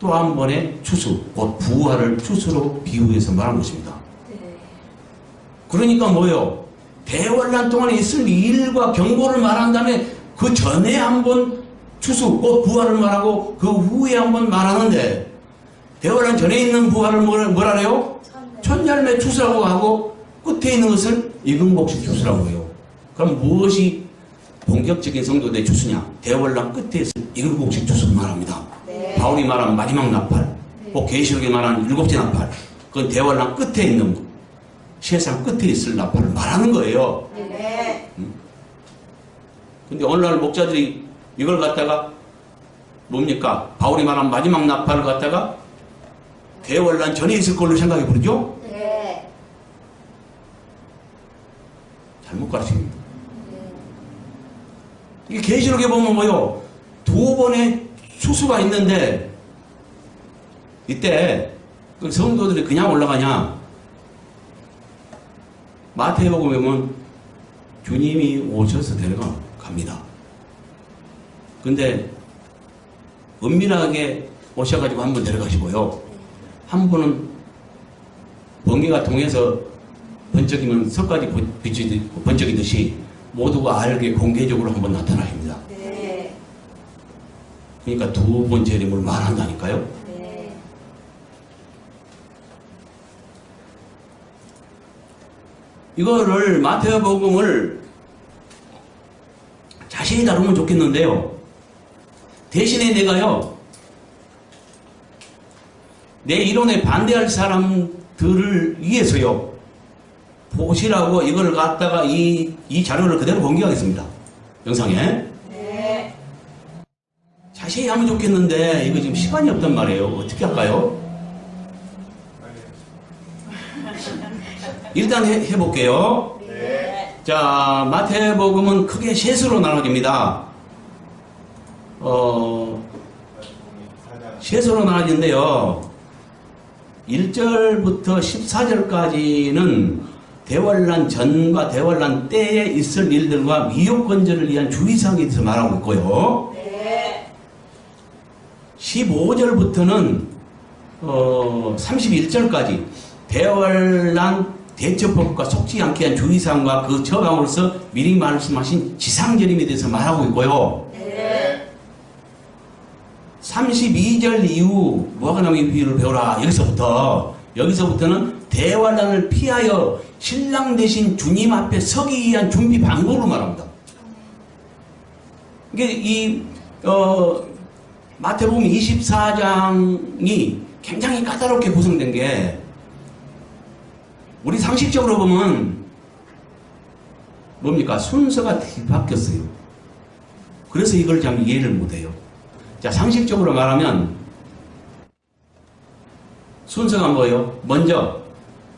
또 한 번의 추수, 곧 부활을 추수로 비유해서 말한 것입니다. 네. 그러니까 뭐예요? 대환란 동안에 있을 일과 경고를 말한 다음에 그 전에 한 번 추수, 곧 부활을 말하고 그 후에 한 번 말하는데 대환란 전에 있는 부활을 뭐라래요? 천열매 추수라고 하고 끝에 있는 것을 이근복식 추수라고 해요. 그럼 무엇이 본격적인 성도들의 추수냐? 대환란 끝에 있을 이근복식 추수를 말합니다. 네. 바울이 말한 마지막 나팔, 꼭 계시록에 말하는 일곱째 나팔, 그건 대환란 끝에 있는 세상 끝에 있을 나팔을 말하는 거예요. 네. 근데 오늘날 목자들이 이걸 갖다가 뭡니까? 바울이 말한 마지막 나팔을 갖다가 대환란 전에 있을 걸로 생각해 부르죠? 네. 잘못 가르칩니다. 이게 계시록에 보면 뭐요? 두 번의 추수가 있는데 이때 그 성도들이 그냥 올라가냐? 마태복음에 보면 주님이 오셔서 데려갑니다. 근데 은밀하게 오셔가지고 한 번 데려가시고요. 한 번은 번개가 통해서 번쩍이면 석가지 번쩍이듯이 모두가 알게 공개적으로 한 번 나타나십니다. 네. 그러니까 두 번째 이름을 말한다니까요. 네. 이거를 마태복음을 자세히 다루면 좋겠는데요. 대신에 내가요, 내 이론에 반대할 사람들을 위해서요, 보시라고 이걸 갖다가 이 자료를 그대로 공개하겠습니다. 영상에. 네. 자세히 하면 좋겠는데, 이거 지금 시간이 없단 말이에요. 어떻게 할까요? 일단 해볼게요. 네. 자, 마태복음은 크게 셋으로 나눠집니다. 셋으로 나눠지는데요. 1절부터 14절까지는 대환란 전과 대환란 때에 있을 일들과 미혹 건절을 위한 주의사항에 대해서 말하고 있고요. 네. 15절부터는 31절까지 대환란 대처법과 속지 않게 한 주의사항과 그 처방으로서 미리 말씀하신 지상절임에 대해서 말하고 있고요. 네. 32절 이후 무화과나무 비유를 배우라. 여기서부터는 대환란을 피하여 신랑 대신 주님 앞에 서기 위한 준비 방법을 말합니다. 이게 마태복음 24장이 굉장히 까다롭게 구성된 게, 우리 상식적으로 보면 뭡니까? 순서가 바뀌었어요. 그래서 이걸 참 이해를 못해요. 자, 상식적으로 말하면 순서가 뭐예요? 먼저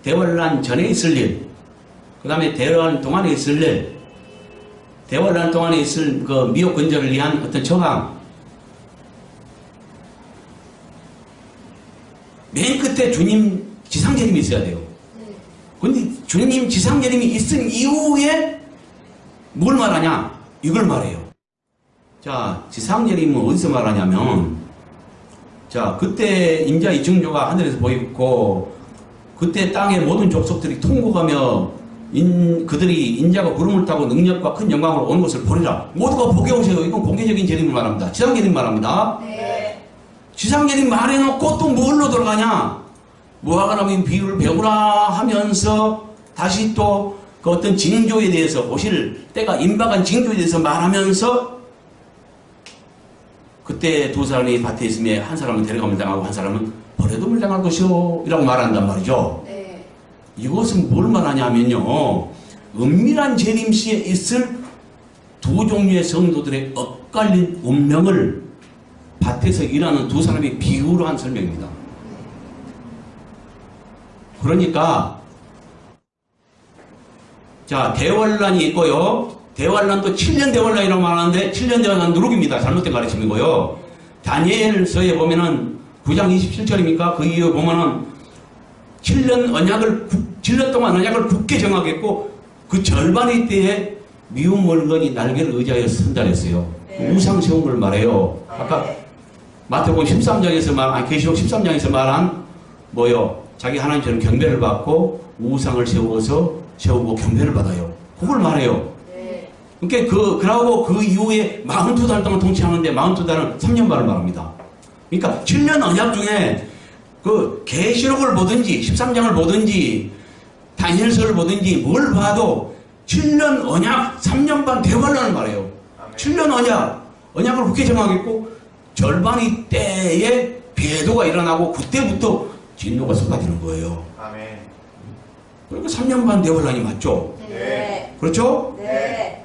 대환란 전에 있을 일, 그 다음에 대환란 동안에 있을 일, 대환란 동안에 있을 그 미혹 근절을 위한 어떤 처방, 맨 끝에 주님 지상재림이 있어야 돼요. 근데 주님 지상재림이 있은 이후에 뭘 말하냐? 이걸 말해요. 자, 지상재림은 어디서 말하냐면, 자, 그때 인자 이충조가 하늘에서 보이고, 그때 땅의 모든 족속들이 통곡하며 그들이 인자가 구름을 타고 능력과 큰 영광으로 오는 것을 보리라. 모두가 보게 오세요. 이건 공개적인 재림을 말합니다. 지상재림 말합니다. 네. 지상재림 말해놓고 또 뭘로 들어가냐? 무화과나무 비유를 배우라 하면서 다시 또 그 어떤 징조에 대해서 오실 때가 임박한 징조에 대해서 말하면서 그때 두 사람이 밭에 있으면 한 사람은 데려가면 당하고 한 사람은 버려둠을 당할 것이오 이라고 말한단 말이죠. 네. 이것은 뭘 말하냐면요, 은밀한 재림시에 있을 두 종류의 성도들의 엇갈린 운명을 밭에서 일하는 두 사람의 비유로 한 설명입니다. 그러니까 자, 대환란이 있고요. 대환란도 7년 대환란이라고 말하는데 7년 대환란 누룩입니다. 잘못된 가르침이고요. 다니엘서에 보면은 9장 27절입니까? 그 이후에 보면은 7년 동안 언약을 굳게 정하겠고 그 절반의 때에 미운 물건이 날개를 의지하여 선다 했어요. 네. 우상 세운 걸 말해요. 아까 마태복음 13장에서 계시록 13장에서 말한 뭐요? 자기 하나님처럼 경배를 받고 우상을 세우고 경배를 받아요. 그걸 말해요. 네. 그러니까 그러고 그 이후에 42달 동안 통치하는데 42달은 3년 반을 말합니다. 그러니까 7년 언약 중에 그 계시록을 보든지 13장을 보든지 다니엘서를 보든지 뭘 봐도 7년 언약 3년 반 대환란을 말해요. 7년 언약을 굳게 정하겠고 절반의 때에 배도가 일어나고 그때부터 진노가 쏟아지는 거예요. 아멘. 그러니까 3년 반 대환란이 맞죠? 네. 그렇죠? 네.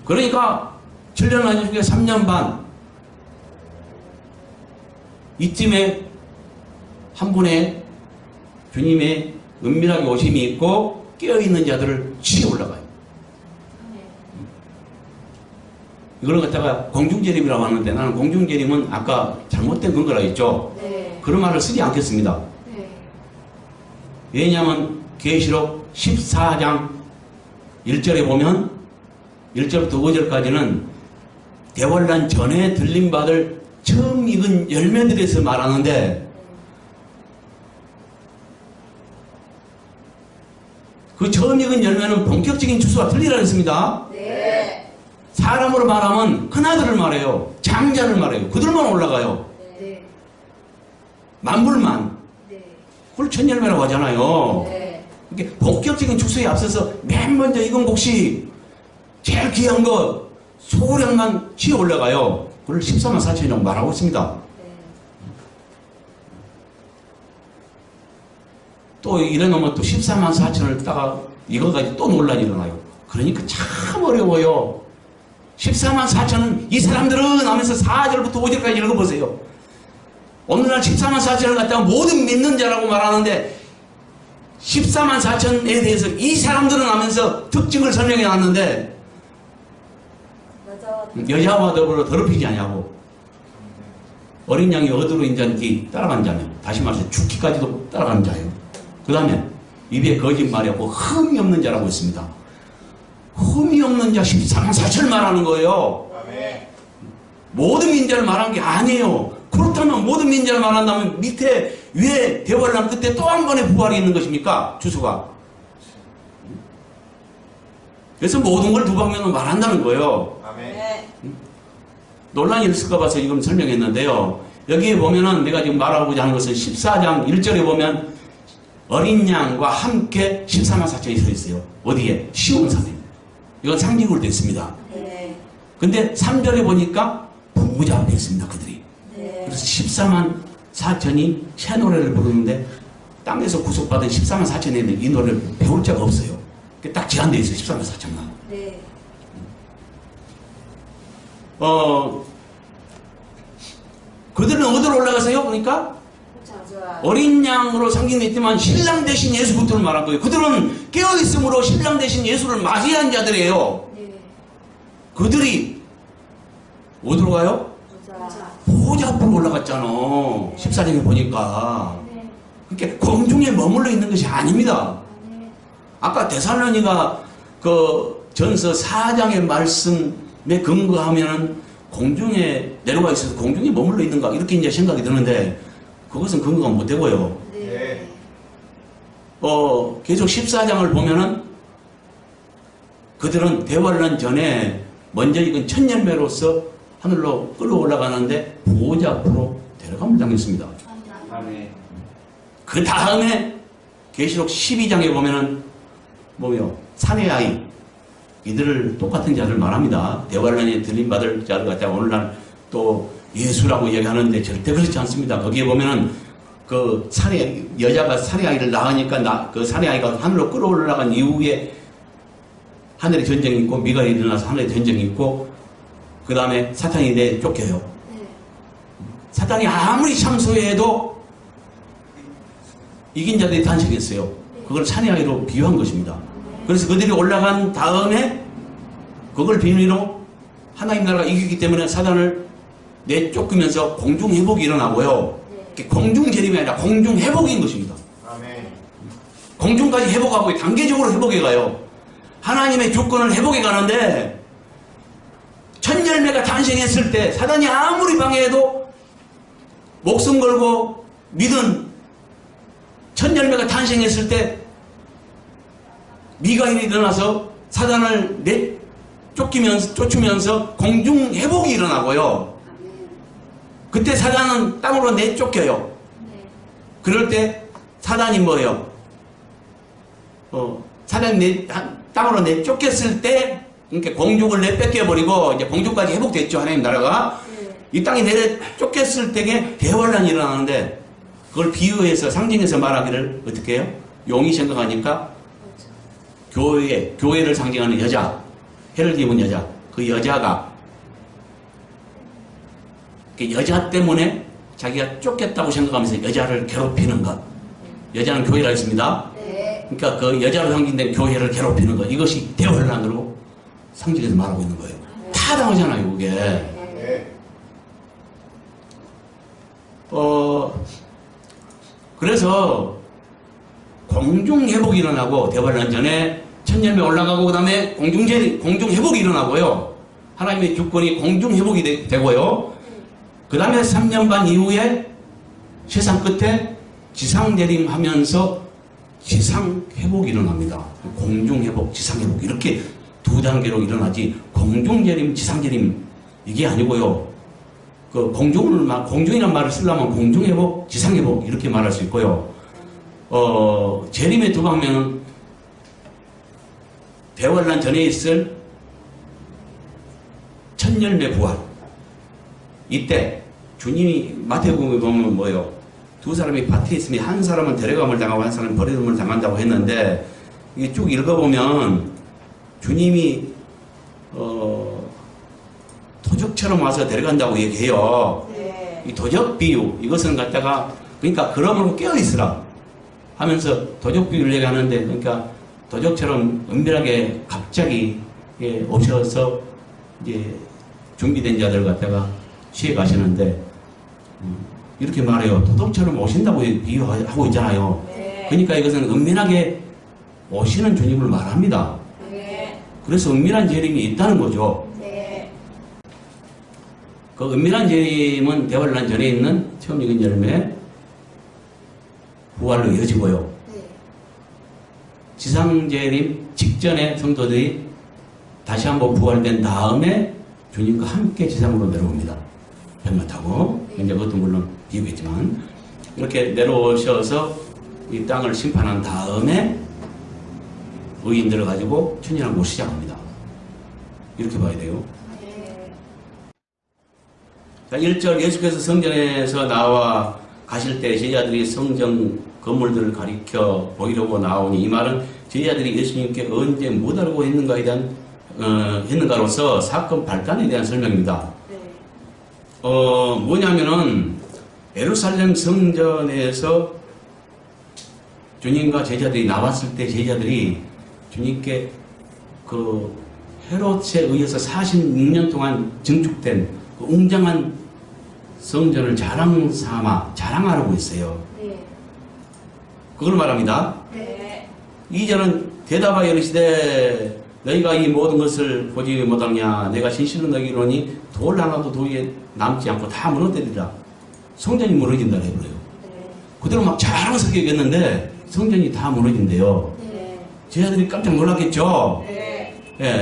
그러니까 7년 언약 중에 3년 반 이쯤에 한 분의 주님의 은밀하게 오심이 있고 깨어있는 자들을 치어 올라가요. 이걸 갖다가 공중재림이라고 하는데 나는 공중재림은 아까 잘못된 근거라 했죠. 네. 그런 말을 쓰지 않겠습니다. 네. 왜냐하면 계시록 14장 1절에 보면 1절부터 5절까지는 대환란 전에 들림받을 처음 익은 열매들에서 말하는데 그 처음 익은 열매는 본격적인 추수와 틀리라 했습니다. 네. 사람으로 말하면 큰아들을 말해요. 장자를 말해요. 그들만 올라가요. 네. 만불만. 네. 그걸 천열매라고 하잖아요. 네. 이게 본격적인 축소에 앞서서 맨 먼저 익은 곡식 제일 귀한 거 소량만 치어 올라가요. 그걸 14만 4천이라고 말하고 있습니다. 또 이래놓으면 또 14만 4천을 따가 이거까지 또 논란이 일어나요. 그러니까 참 어려워요. 14만 4천은 이 사람들은 하면서 4절부터 5절까지 읽어보세요. 오늘날 14만 4천을 갖다가 모든 믿는 자라고 말하는데 14만 4천에 대해서 이 사람들은 하면서 특징을 설명해 놨는데 맞아. 여자와 더불어 더럽히지 아니하고 어린 양이 어디로 인자인지 따라간 자며 다시 말해서 죽기까지도 따라가는 자예요. 그 다음에 입에 거짓말이 없고 흠이 없는 자라고 했습니다. 흠이 없는 자 14만 4천을 말하는 거예요. 아멘. 모든 민자를 말한 게 아니에요. 그렇다면 모든 민자를 말한다면 밑에 위에 대환란 끝에 또 한 번의 부활이 있는 것입니까? 주소가. 그래서 모든 걸 두 방면으로 말한다는 거예요. 아멘. 네. 논란이 있을까 봐서 이건 설명했는데요. 여기에 보면은 내가 지금 말하고자 하는 것은 14장 1절에 보면 어린 양과 함께 14만 4천이 서 있어요. 어디에? 시온산에. 이건 상징으로 됐습니다. 네. 근데 3절에 보니까 부부자 앞에 있습니다. 그들이. 네. 그래서 14만 4천이 새 노래를 부르는데 땅에서 구속받은 14만 4천에는 이 노래를 배울 자가 없어요. 딱 제한되어 있어요. 14만 4천만. 네. 그들은 어디로 올라가세요? 그러니까 자주와. 어린 양으로 상징됐지만 신랑 대신 예수부터를 말한 거예요. 그들은 깨어있음으로 신랑 대신 예수를 맞이한 자들이에요. 네. 그들이 어디로 가요? 보자. 보호자 앞으로 올라갔잖아. 14장에 보니까. 네. 그러니까 공중에 머물러 있는 것이 아닙니다. 네. 아까 데살로니가 그 전서 4장의 말씀에 근거하면은 공중에 내려가 있어서 공중에 머물러 있는가 이렇게 이제 생각이 드는데 그것은 근거가 못 되고요. 네. 계속 14장을 보면은 그들은 대환란 전에 먼저 익은 첫 열매로서 하늘로 끌어 올라가는데 보호자 앞으로 데려감을 당했습니다. 아멘. 그 다음에 계시록 12장에 보면은 뭐요? 사내 아이 이들을 똑같은 자를 말합니다. 대환란에 들림받을 자를 갖다가 오늘날 또 예수라고 얘기하는데 절대 그렇지 않습니다. 거기에 보면은 그 사내 여자가 사내 아이를 낳으니까 그 사내 아이가 하늘로 끌어올라간 이후에 하늘에 전쟁이 있고 미갈이 일어나서 하늘에 전쟁이 있고 그 다음에 사탄이 내쫓겨요. 네. 사탄이 아무리 참소해도 이긴 자들이 탄생했어요. 그걸 사내 아이로 비유한 것입니다. 그래서 그들이 올라간 다음에 그걸 비밀로 하나님 나라가 이기기 때문에 사단을 내쫓으면서 공중 회복이 일어나고요. 공중 재림이 아니라 공중 회복인 것입니다. 아멘. 공중까지 회복하고 단계적으로 회복해 가요. 하나님의 주권을 회복해 가는데 첫 열매가 탄생했을 때 사단이 아무리 방해해도 목숨 걸고 믿은 첫 열매가 탄생했을 때 미가일이 일어나서 사단을 쫓으면서 공중 회복이 일어나고요. 그때 사단은 땅으로 내쫓겨요. 그럴 때 사단이 뭐예요? 사단이 땅으로 내쫓겼을 때, 그러니까 공중을 내뺏겨버리고, 이제 공중까지 회복됐죠, 하나님 나라가. 이 땅이 내쫓겼을 때에 대환란이 일어나는데, 그걸 비유해서, 상징해서 말하기를 어떻게 해요? 용이 생각하니까, 교회를 상징하는 여자, 해를 입은 여자, 그 여자가, 여자 때문에 자기가 쫓겼다고 생각하면서 여자를 괴롭히는 것. 여자는 교회라 했습니다. 그러니까 그 여자로 상징된 교회를 괴롭히는 것. 이것이 대환란으로 상징해서 말하고 있는 거예요. 타당하잖아요, 그게. 그래서 공중 회복이 일어나고 대환란 전에 첫 열매 올라가고 그 다음에 공중 회복이 일어나고요. 하나님의 주권이 공중 회복이 되고요. 그 다음에 3년 반 이후에 세상 끝에 지상 내림하면서 지상 회복이 일어납니다. 공중 회복, 지상 회복 이렇게 두 단계로 일어나지 공중 재림, 지상 재림 이게 아니고요. 그 공중이라는 말을 쓰려면 공중 회복, 지상 회복 이렇게 말할 수 있고요. 재림의 두 방면은 대환란 전에 있을 첫 열매 부활. 이때 주님이 마태복음에 보면 뭐예요? 두 사람이 밭에 있으면 한 사람은 데려감을 당하고 한 사람은 버림을 당한다고 했는데 이게 쭉 읽어보면 주님이 도적처럼 와서 데려간다고 얘기해요. 이 도적 비유 이것은 갖다가 그러니까 그러므로 깨어있으라 하면서 도적 비유를 얘기하는데 그러니까 도적처럼 은밀하게 갑자기 오셔서 이제 준비된 자들 갖다가 시에 가시는데 이렇게 말해요. 도둑처럼 오신다고 비유하고 있잖아요. 그러니까 이것은 은밀하게 오시는 주님을 말합니다. 그래서 은밀한 재림이 있다는 거죠. 그 은밀한 재림은 대환란 전에 있는 처음 익은 열매 부활로 이어지고요. 지상 재림 직전에 성도들이 다시 한번 부활된 다음에 주님과 함께 지상으로 내려옵니다. 백마 타고 이제 그것도 물론 비유겠지만 이렇게 내려오셔서 이 땅을 심판한 다음에 의인들을 가지고 천년왕국을 시작합니다. 이렇게 봐야 돼요. 자, 1절 예수께서 성전에서 나와 가실 때 제자들이 성전 건물들을 가리켜 보이려고 나오니 이 말은 제자들이 예수님께 언제 못 알고 했는가로서 사건 발단에 대한 설명입니다. 뭐냐면은 예루살렘 성전에서 주님과 제자들이 나왔을 때 제자들이 주님께 그 헤롯에 의해서 46년 동안 증축된 그 웅장한 성전을 자랑하려고 했어요. 그걸 말합니다. 2절은 대답하여 이르시되 너희가 이 모든 것을 보지 못하냐 내가 진실로 너희로니 돌 하나도 도리에 남지 않고 다 무너뜨리라. 성전이 무너진다 해버려요. 그대로 막 자랑스럽게 얘기했는데 성전이 다 무너진대요. 제자들이 깜짝 놀랐겠죠.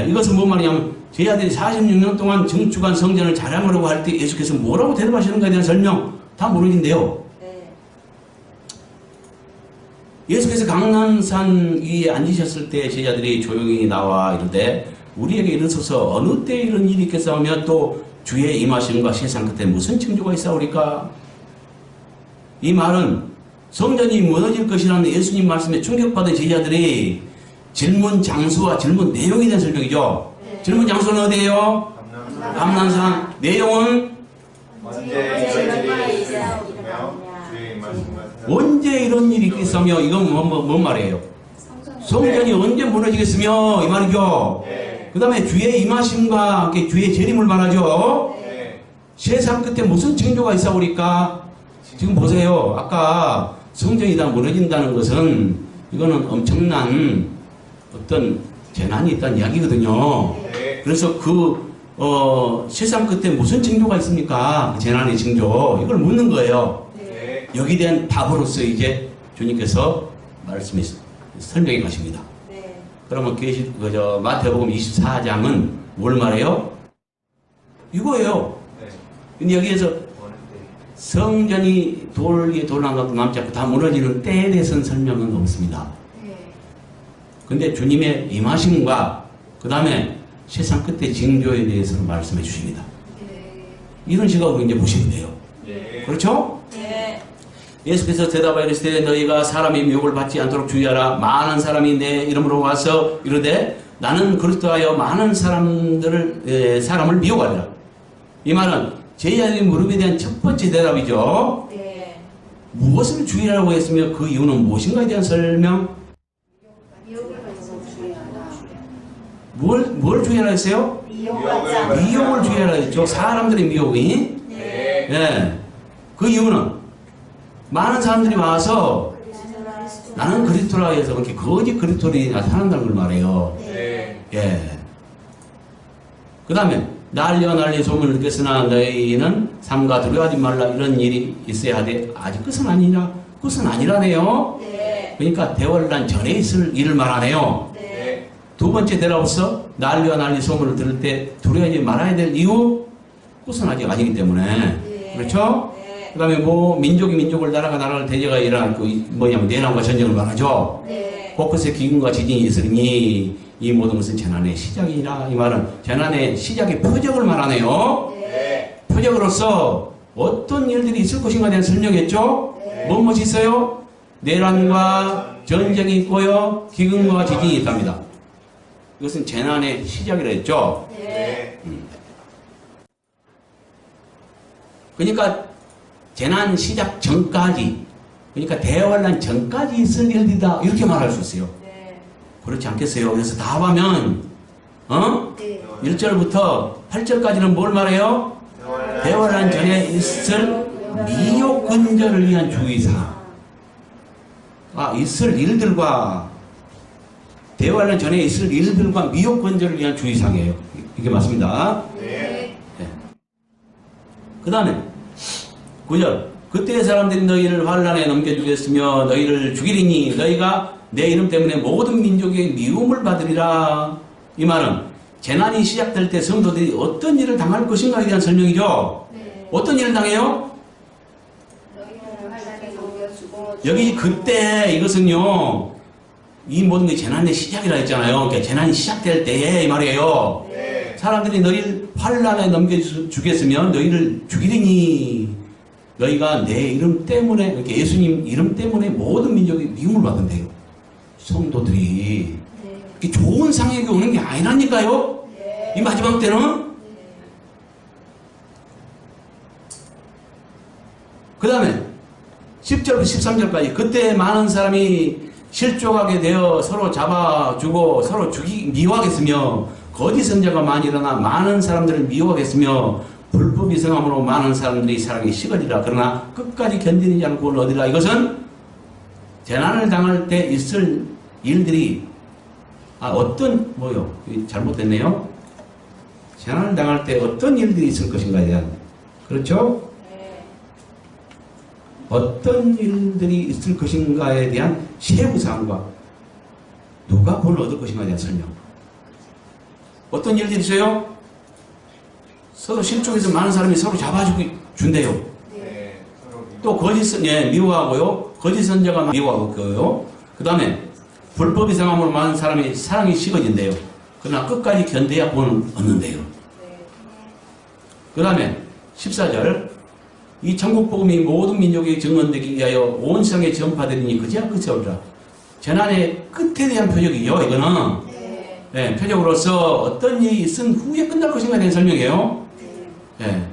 이것은 뭔 말이냐면 제자들이 46년 동안 증축한 성전을 자랑하려고 할 때 예수께서 뭐라고 대답하시는가에 대한 설명 다 무너진대요. 예수께서 강남산 위에 앉으셨을 때 제자들이 조용히 나와 이르되 우리에게 이르소서 어느 때 이런 일이 있겠사 하며 또 주의 임하심과 세상 끝에 무슨 징조가 있사오리까? 이 말은 성전이 무너질 것이라는 예수님 말씀에 충격받은 제자들이 질문 장수와 질문 내용에 대한 설명이죠. 네. 질문 장수는 어디예요? 감난산. 내용은 언제 이런 일이 있겠으며 이건 뭔 말이에요? 성전이 언제 무너지겠으며 이 말이죠. 네. 그 다음에 주의 임하심과 함께 주의 재림을 말하죠. 네. 세상 끝에 무슨 징조가 있사오리까? 지금 보세요. 아까 성전이 다 무너진다는 것은 이거는 엄청난 어떤 재난이 있다는 이야기거든요. 네. 그래서 세상 끝에 무슨 징조가 있습니까? 그 재난의 징조. 이걸 묻는 거예요. 네. 여기에 대한 답으로서 이제 주님께서 말씀해 설명해 가십니다. 네. 그러면 마태복음 24장은 뭘 말해요? 이거예요. 네. 근데 여기에서 어느 때? 성전이 돌 위에 돌 남고 남지 않고 다 무너지는 때에 대해서는 설명은 없습니다. 네. 근데 주님의 임하심과 그 다음에 세상 끝의 징조에 대해서는 말씀해 주십니다. 네. 이런 식으로 이제 보시면 돼요. 네. 그렇죠? 네. 예수께서 대답하여 이르시되 너희가 사람의 미혹을 받지 않도록 주의하라. 많은 사람이 내 이름으로 와서 이르되 나는 그리스도하여 많은 사람을 미혹하리라. 이 말은 제자들의 무릎에 대한 첫 번째 대답이죠. 네. 무엇을 주의하라고 했으며 그 이유는 무엇인가에 대한 설명. 미혹을 받고 주의하라. 뭘 주의하라 했어요? 미혹받지 않도록. 미혹을 주의하라 했죠. 사람들의 미혹이. 네. 예. 그 이유는 많은 사람들이 와서 나는 그리스도라 해서 그렇게 거짓 그리스도인이 나타난다는 걸 말해요. 네. 예. 그 다음에 난리 소문을 듣겠으나 너희는 삼가 두려워하지 말라. 이런 일이 있어야 하되 아직 끝은 아니냐? 끝은 아니라네요. 네. 그러니까 대환란 전에 있을 일을 말하네요. 네. 네. 두 번째 대답으로서 난리 소문을 들을 때 두려워하지 말아야 될 이유? 끝은 아직 아니기 때문에. 네. 그렇죠? 네. 그 다음에 민족이 민족을 나라가 나라를 대제가 일어나고 내란과 전쟁을 말하죠. 네. 곳곳에 기근과 지진이 있으니 이 모든 것은 재난의 시작이라. 이 말은 재난의 시작의 표적을 말하네요. 네. 표적으로서 어떤 일들이 있을 것인가에 대한 설명했죠. 네. 무엇이 있어요? 내란과 전쟁이 있고요. 기근과 지진이 있답니다. 이것은 재난의 시작이라 했죠. 네. 그러니까 재난 시작 전까지, 그러니까 대환란 전까지 있을 일이다 이렇게 말할 수 있어요. 네. 그렇지 않겠어요? 그래서 답하면 네. 1절부터 8절까지는 뭘 말해요? 대환란 전에 있을 미혹 근절을 위한 주의사항. 있을 일들과 대환란 전에 있을 일들과 미혹 근절을 위한 주의사항이에요. 이게 맞습니다. 네. 그 다음에 9절 그때의 사람들이 너희를 환란에 넘겨주겠으며 너희를 죽이리니 너희가 내 이름 때문에 모든 민족의 미움을 받으리라. 이 말은 재난이 시작될 때 성도들이 어떤 일을 당할 것인가에 대한 설명이죠. 네. 어떤 일을 당해요? 너희를 환란에 넘겨주고 여기 그때 이것은요 이 모든 게 재난의 시작이라 했잖아요. 그러니까 재난이 시작될 때에 이 말이에요. 네. 사람들이 너희를 환란에 넘겨주겠으면 너희를 죽이리니 너희가 내 이름 때문에 그러니까 예수님 이름 때문에 모든 민족이 미움을 받는대요. 성도들이 네. 이게 좋은 상황이 오는 게 아니라니까요. 네. 이 마지막 때는. 그 다음에 10절부터 13절까지 그때 많은 사람이 실족하게 되어 서로 잡아주고 서로 미워하겠으며 거짓 선자가 많이 일어나 많은 사람들을 미워하겠으며 불법이 성함으로 많은 사람들이 사랑이 식으리라. 그러나 끝까지 견디는 자는 구원을 얻으리라. 이것은 재난을 당할 때 있을 일들이 잘못됐네요. 재난을 당할 때 어떤 일들이 있을 것인가에 대한 그렇죠? 네. 어떤 일들이 있을 것인가에 대한 세부사항과 누가 구원을 얻을 것인가에 대한 설명. 어떤 일들이 있어요? 서로 실족해서 많은 사람이 서로 잡아주고 준대요. 네. 서로 또 미워하고요. 거짓 선자가 미워하고요. 그 다음에 불법 이상함으로 많은 사람이 사랑이 식어진대요. 그러나 끝까지 견뎌야 본을 얻는데요. 그 다음에 14절 이 천국복음이 모든 민족에게 증언되기 위하여 온 세상에 전파되리니 그제야 끝이 오리라. 재난의 끝에 대한 표적이요. 이거는 네, 표적으로서 어떤 일이 있은 후에 끝날 것인가에 대한 설명이에요. 네.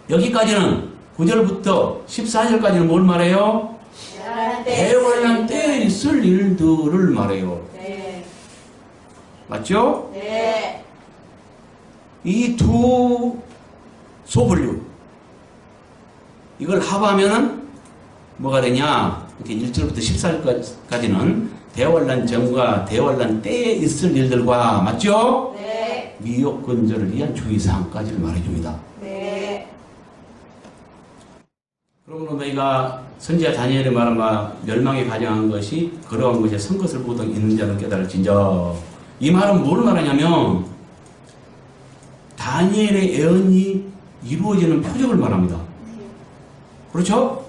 여기까지는 9절부터 14절까지는 뭘 말해요? 대환란 때에 있을 일들을 말해요. 맞죠? 이 두 소분류 이걸 합하면은 뭐가 되냐? 이렇게 1절부터 14절까지는 대환란 전과 대환란 때에 있을 일들과 맞죠? 미혹 근절을 위한 주의사항까지를 말해줍니다. 그러므로 너희가 선지자 다니엘의 말한 바 멸망에 가정한 것이 그러한 것에 선 것을 보던 있는 자는 깨달을진저. 이 말은 뭘 말하냐면 다니엘의 예언이 이루어지는 표적을 말합니다. 그렇죠?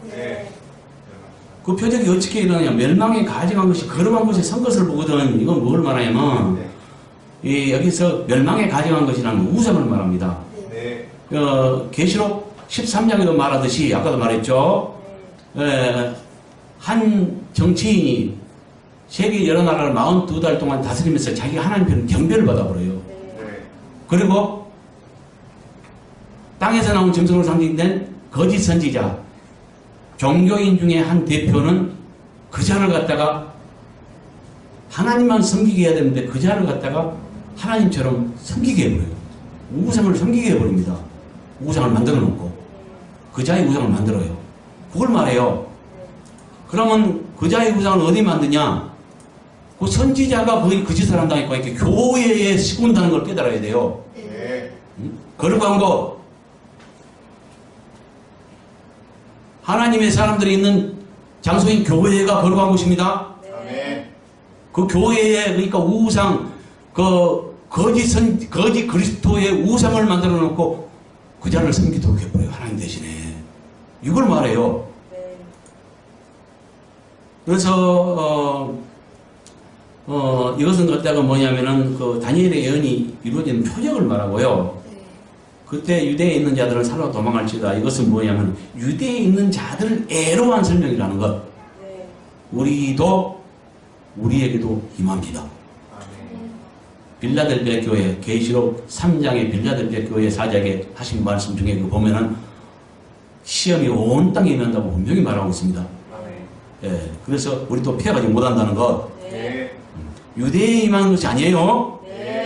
그 표적이 어떻게 일어나냐? 멸망에 가정한 것이 거룩한 것에 선 것을 보거든. 이건 뭘 말하냐면 여기서 멸망에 가정한 것이라는 우상을 말합니다. 계시록 13장에도 말하듯이 아까도 말했죠. 한 정치인이 세계 여러 나라를 42달 동안 다스리면서 자기가 하나님 편 경배를 받아버려요. 그리고 땅에서 나온 짐승으로 상징된 거짓 선지자 종교인 중에 한 대표는 그 자를 갖다가 하나님만 섬기게 해야 되는데 그 자를 갖다가 하나님처럼 섬기게 해버려요. 우상을 섬기게 해버립니다. 우상을 만들어 놓고 그 자의 우상을 만들어요. 그걸 말해요. 그러면 그 자의 우상을 어디 만드냐? 그 선지자가 거의 그 짓을 한다니까 이렇게 교회에 시군다는 걸 깨달아야 돼요. 거룩한 거 하나님의 사람들이 있는 장소인 교회가 거룩한 곳입니다. 그 교회에 그러니까 우상 거짓 그리스도의 우상을 만들어 놓고 그 자를 섬기도록 해버려요. 하나님 대신에. 이걸 말해요. 그래서 이것은 갖다가 뭐냐면은 그 다니엘의 예언이 이루어지는 표적을 말하고요. 그때 유대에 있는 자들은 살아 도망할지다. 이것은 뭐냐면 유대에 있는 자들을 애로한 설명이라는 것. 우리에게도 임합니다. 빌라델비아 교회 계시록 3장의 빌라델비아 교회 사장에 하신 말씀 중에 그 보면은 시험이 온 땅에 임한다고 분명히 말하고 있습니다. 예, 그래서 우리도 피해가지 못한다는 것. 유대에 임한 것이 아니에요.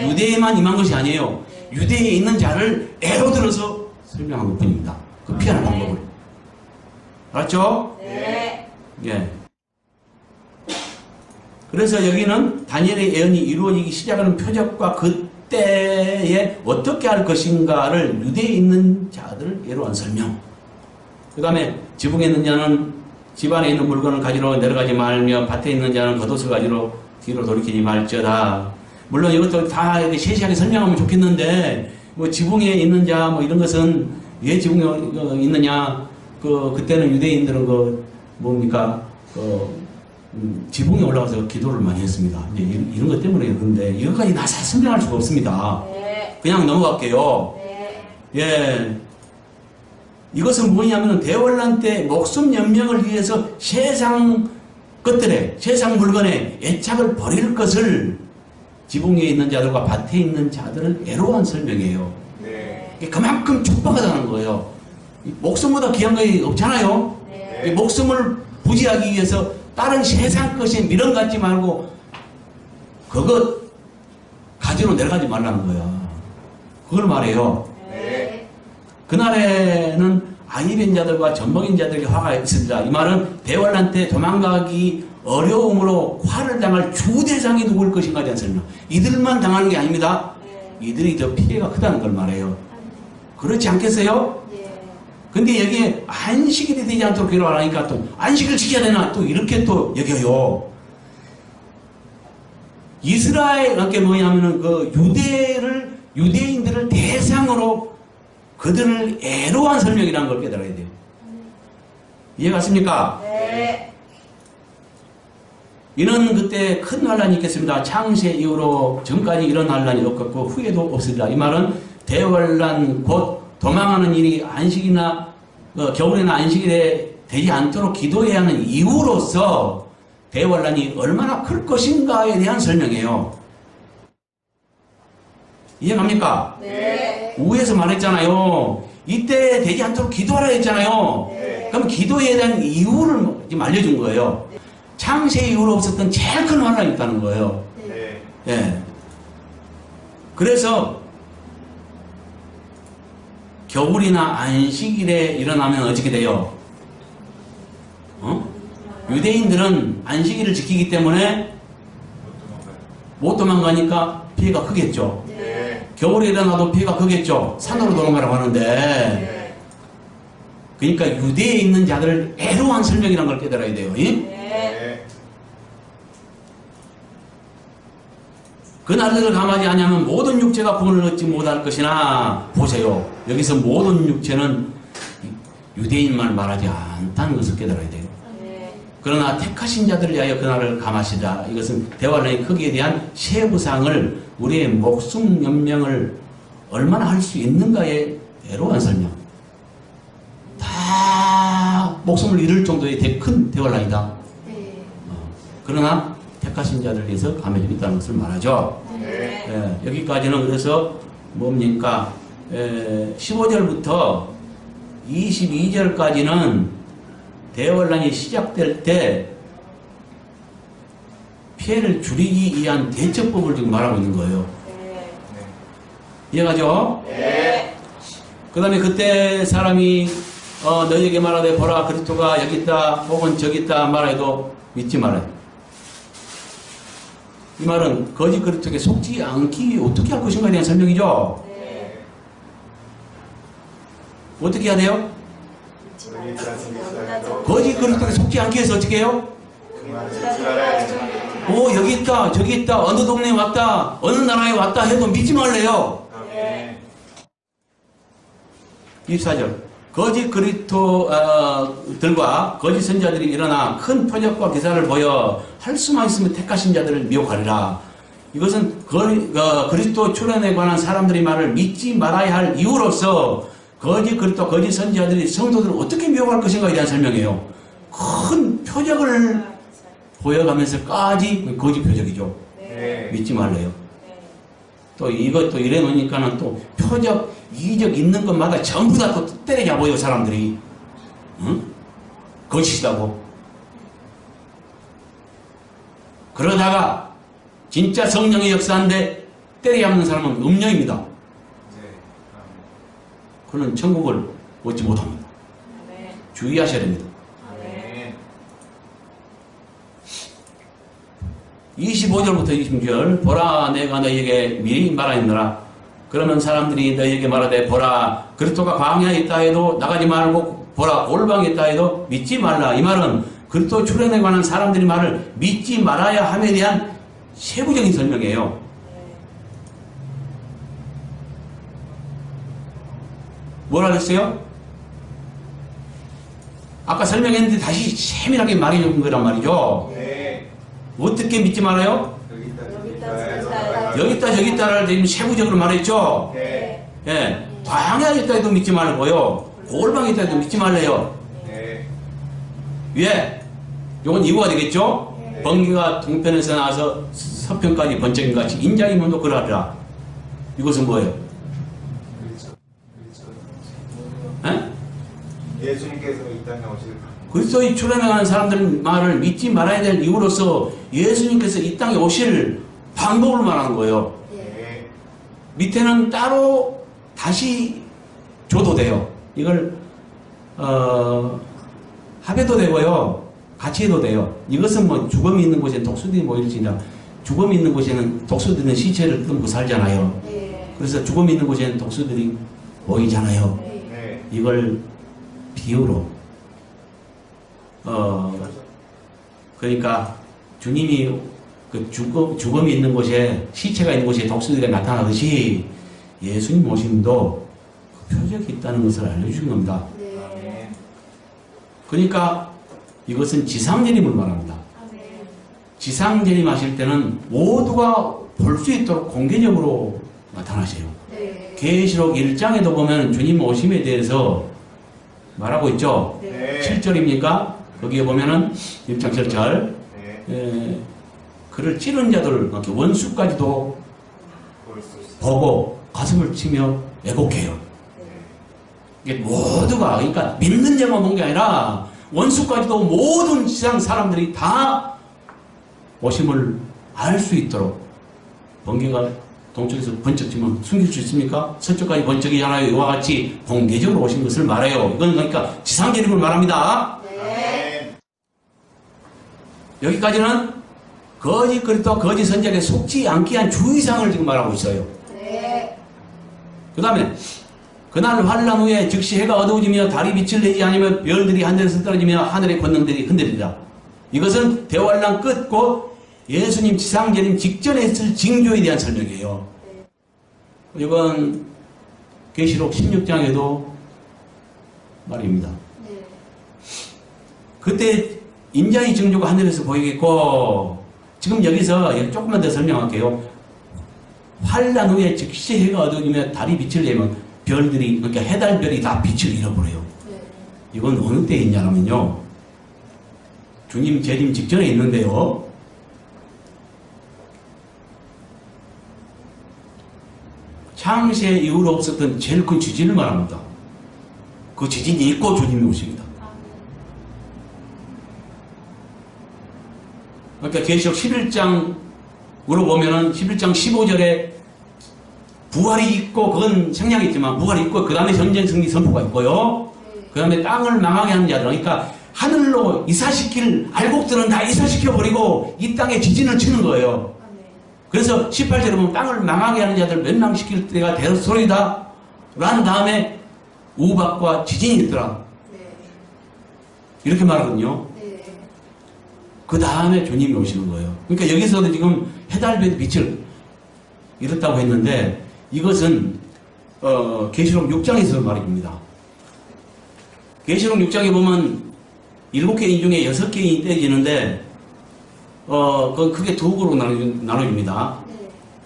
유대에만 임한 것이 아니에요. 유대에 있는 자를 애로 들어서 설명한 것 뿐입니다. 그 피하는 방법을. 알았죠? 예. 그래서 여기는 다니엘의 예언이 이루어지기 시작하는 표적과 그때에 어떻게 할 것인가를 유대에 있는 자들을 애로한 설명. 그 다음에 지붕에 있는 자는 집안에 있는 물건을 가지러 내려가지 말며 밭에 있는 자는 겉옷을 가지러 뒤로 돌이키지 말지어다. 물론 이것도 다 세세하게 설명하면 좋겠는데 뭐 지붕에 있는 자 뭐 이런 것은 왜 지붕에 있느냐? 그때는 유대인들은 뭡니까? 지붕에 올라가서 기도를 많이 했습니다. 이제 이런 것 때문에 그런데 이것까지 다 설명할 수가 없습니다. 그냥 넘어갈게요. 예. 이것은 뭐냐면 대환란 때 목숨 연명을 위해서 세상 것들에 세상 물건에 애착을 버릴 것을 지붕 위에 있는 자들과 밭에 있는 자들을 애로한 설명이에요. 그만큼 촉박하다는 거예요. 목숨보다 귀한 것이 없잖아요. 목숨을 부지하기 위해서 다른 세상 것에 미련 갖지 말고 그것 가지로 내려가지 말라는 거야. 그걸 말해요. 그날에는 아이벤 자들과 전먹인 자들에게 화가 있습니다. 이 말은 대환란 때 도망가기 어려움으로 화를 당할 주대상이 누굴 것인가에 대한 설명. 이들만 당하는 게 아닙니다. 이들이 더 피해가 크다는 걸 말해요. 그렇지 않겠어요? 근데 여기에 안식일이 되지 않도록 기록하니까 또 안식을 지켜야 되나 또 이렇게 또 여겨요. 이스라엘 그게 뭐냐면은 유대인들을 대상으로 그들을 애로한 설명이라는 걸 깨달아야 돼요. 이해갔습니까? 네. 이는 그때 큰 환란이 있겠습니다. 창세 이후로 전까지 이런 환란이 없었고 후에도 없으리라. 이 말은 대환란 곧 도망하는 일이 안식이나 겨울이나 안식일에 되지 않도록 기도해야 하는 이유로서 대환란이 얼마나 클 것인가에 대한 설명이에요. 이해갑니까? 네. 우에서 말했잖아요. 이때 되지 않도록 기도하라 했잖아요. 네. 그럼 기도에 대한 이유를 지금 알려준 거예요. 창세 이후로 없었던 제일 큰 환란이 있다는 거예요. 네. 예. 그래서 겨울이나 안식일에 일어나면 어떻게 돼요? 유대인들은 안식일을 지키기 때문에 못 도망가니까 피해가 크겠죠. 네. 겨울에 일어나도 피해가 크겠죠. 산으로 도망가라고 하는데. 네. 그러니까 유대에 있는 자들을 애로한 설명이라는 걸 깨달아야 돼요. 예? 네. 그날들을 감하지 않으면 모든 육체가 구원을 얻지 못할 것이나 보세요. 여기서 모든 육체는 유대인만 말하지 않다는 것을 깨달아야 돼요. 네. 그러나 택하신 자들을 위하여 그날을 감하시라. 이것은 대환란의 크기에 대한 세부상을 우리의 목숨 연명을 얼마나 할 수 있는가에 애로한 설명. 다 목숨을 잃을 정도의 큰 대환란이다. 네. 그러나 택하신 자들을 위해서 감해주고 있다는 것을 말하죠. 네. 예, 여기까지는 그래서 뭡니까? 15절부터 22절까지는 대환란이 시작될 때 피해를 줄이기 위한 대처법을 지금 말하고 있는 거예요. 네. 이해가죠? 네. 그 다음에 그때 사람이 너희에게 말하되 보라 그리스도가 여기 있다 혹은 저기 있다 말해도 믿지 말아요. 이 말은 거짓 그리스도에게 속지 않기 위해 어떻게 할 것인가에 대한 설명이죠. 네. 어떻게 해야 돼요? 네. 거짓 그리스도에게 속지 않기 위해서 어떻게 해요? 오 여기 있다 저기 있다 어느 동네에 왔다 어느 나라에 왔다 해도 믿지 말래요. 네. 24절 거짓 그리스도들과 거짓 선자들이 일어나 큰 표적과 기사를 보여 할 수만 있으면 택하신 자들을 미혹하리라. 이것은 그리스도 출현에 관한 사람들의 말을 믿지 말아야 할 이유로서 거짓 그리스도 거짓 선지자들이 성도들을 어떻게 미혹할 것인가에 대한 설명이에요. 큰 표적을 보여가면서까지 거짓 표적이죠. 네. 믿지 말래요. 또 이것도 이래 놓으니까는 또 표적, 이적 있는 것마다 전부 다 또 때려잡아요, 사람들이. 응? 거짓이라고. 그러다가 진짜 성령의 역사인데 때려잡는 사람은 음녀입니다. 그는 천국을 얻지 못합니다. 주의하셔야 됩니다. 25절부터 26절 보라 내가 너희에게 미리 말하였노라. 그러면 사람들이 너희에게 말하되 보라 그리스도가 광야에 있다 해도 나가지 말고 보라 올방에 있다 해도 믿지 말라. 이 말은 그리스도 출현에 관한 사람들의 말을 믿지 말아야 함에 대한 세부적인 설명이에요. 뭐라 그랬어요? 아까 설명했는데 다시 세밀하게 말해준 거란 말이죠. 어떻게 믿지 말아요? 여기 있다 저기 있다를 지금 세부적으로 말했죠. 예, 광야에 있다 해도 믿지 말고요. 골방에 있다 해도 믿지 말래요. 왜? 이건 이유가 되겠죠. 번개가 동편에서 나와서 서편까지 번쩍인 같이 인자의 문도 그러하리라. 이것은 뭐예요? 예수님께서 이 땅에 오실 그리스도의 출현에 관한 사람들 말을 믿지 말아야 될 이유로서 예수님께서 이 땅에 오실 방법을 말하는 거예요. 밑에는 따로 다시 줘도 돼요. 이걸 합해도 되고요. 같이 해도 돼요. 이것은 뭐 죽음이 있는 곳에 독수들이 모일지라 죽음이 있는 곳에는 독수들은 시체를 뜯고 살잖아요. 그래서 죽음이 있는 곳에는 독수들이 모이잖아요. 이걸 비유로 그러니까 주님이 그 죽음이 있는 곳에 시체가 있는 곳에 독수리가 나타나듯이 예수님 오심도 그 표적이 있다는 것을 알려주신 겁니다. 그러니까 이것은 지상재림을 말합니다. 지상재림하실 때는 모두가 볼 수 있도록 공개적으로 나타나세요. 네. 계시록 1장에도 보면 주님 오심에 대해서 말하고 있죠. 네. 7절입니까? 거기에 보면은 1장 7절 네. 그를 찌른 자들 이렇게 원수까지도 볼 수 있어요. 보고 가슴을 치며 애곡해요. 네. 이게 모두가 그러니까 믿는 자만 본 게 아니라 원수까지도 모든 세상 사람들이 다 오심을 알 수 있도록 번개가 동쪽에서 번쩍 치면 숨길 수 있습니까? 서쪽까지 번쩍이잖아요. 이와 같이 공개적으로 오신 것을 말해요. 이건 그러니까 지상재림을 말합니다. 네. 여기까지는 거짓 그리스도 거짓 선지자에게 속지 않게 한 주의사항을 지금 말하고 있어요. 네. 그 다음에 그날 환란 후에 즉시 해가 어두워지며 달이 빛을 내지 않으며 별들이 하늘에서 떨어지며 하늘의 권능들이 흔들리다. 이것은 대환란 끝 곧 예수님 지상재림 직전에 있을 징조에 대한 설명이에요. 이건 계시록 16장에도 말입니다. 네. 그때 인자의 징조가 하늘에서 보이겠고, 지금 여기서 조금만 더 설명할게요. 환란 후에 즉시 해가 어두워지며 달이 빛을 내면 별들이, 그러니까 해달별이 다 빛을 잃어버려요. 네. 이건 어느 때에 있냐면요, 주님 재림 직전에 있는데요. 창세 이후로 없었던 제일 큰 지진을 말합니다. 그 지진이 있고 주님이 오십니다. 그러니까 계시록 11장으로 보면은 11장 15절에 부활이 있고, 그건 생략이 있지만 부활이 있고, 그 다음에 전쟁 승리 선포가 있고요. 그 다음에 땅을 망하게 하는 자들, 그러니까 하늘로 이사시킬 알곡들은 다 이사시켜버리고 이 땅에 지진을 치는 거예요. 그래서 18절에 보면 땅을 망하게 하는 자들 멸망시킬 때가 되었소이다 란 다음에 우박과 지진이 있더라. 네. 이렇게 말하거든요. 네. 그 다음에 주님이 오시는 거예요. 그러니까 여기서도 지금 해달별 빛을 잃었다고 했는데, 이것은 계시록 6장에서 말입니다. 계시록 6장에 보면 7개인 중에 6개인이 떼지는데 그 크게 두 그룹으로 나눠집니다. 네.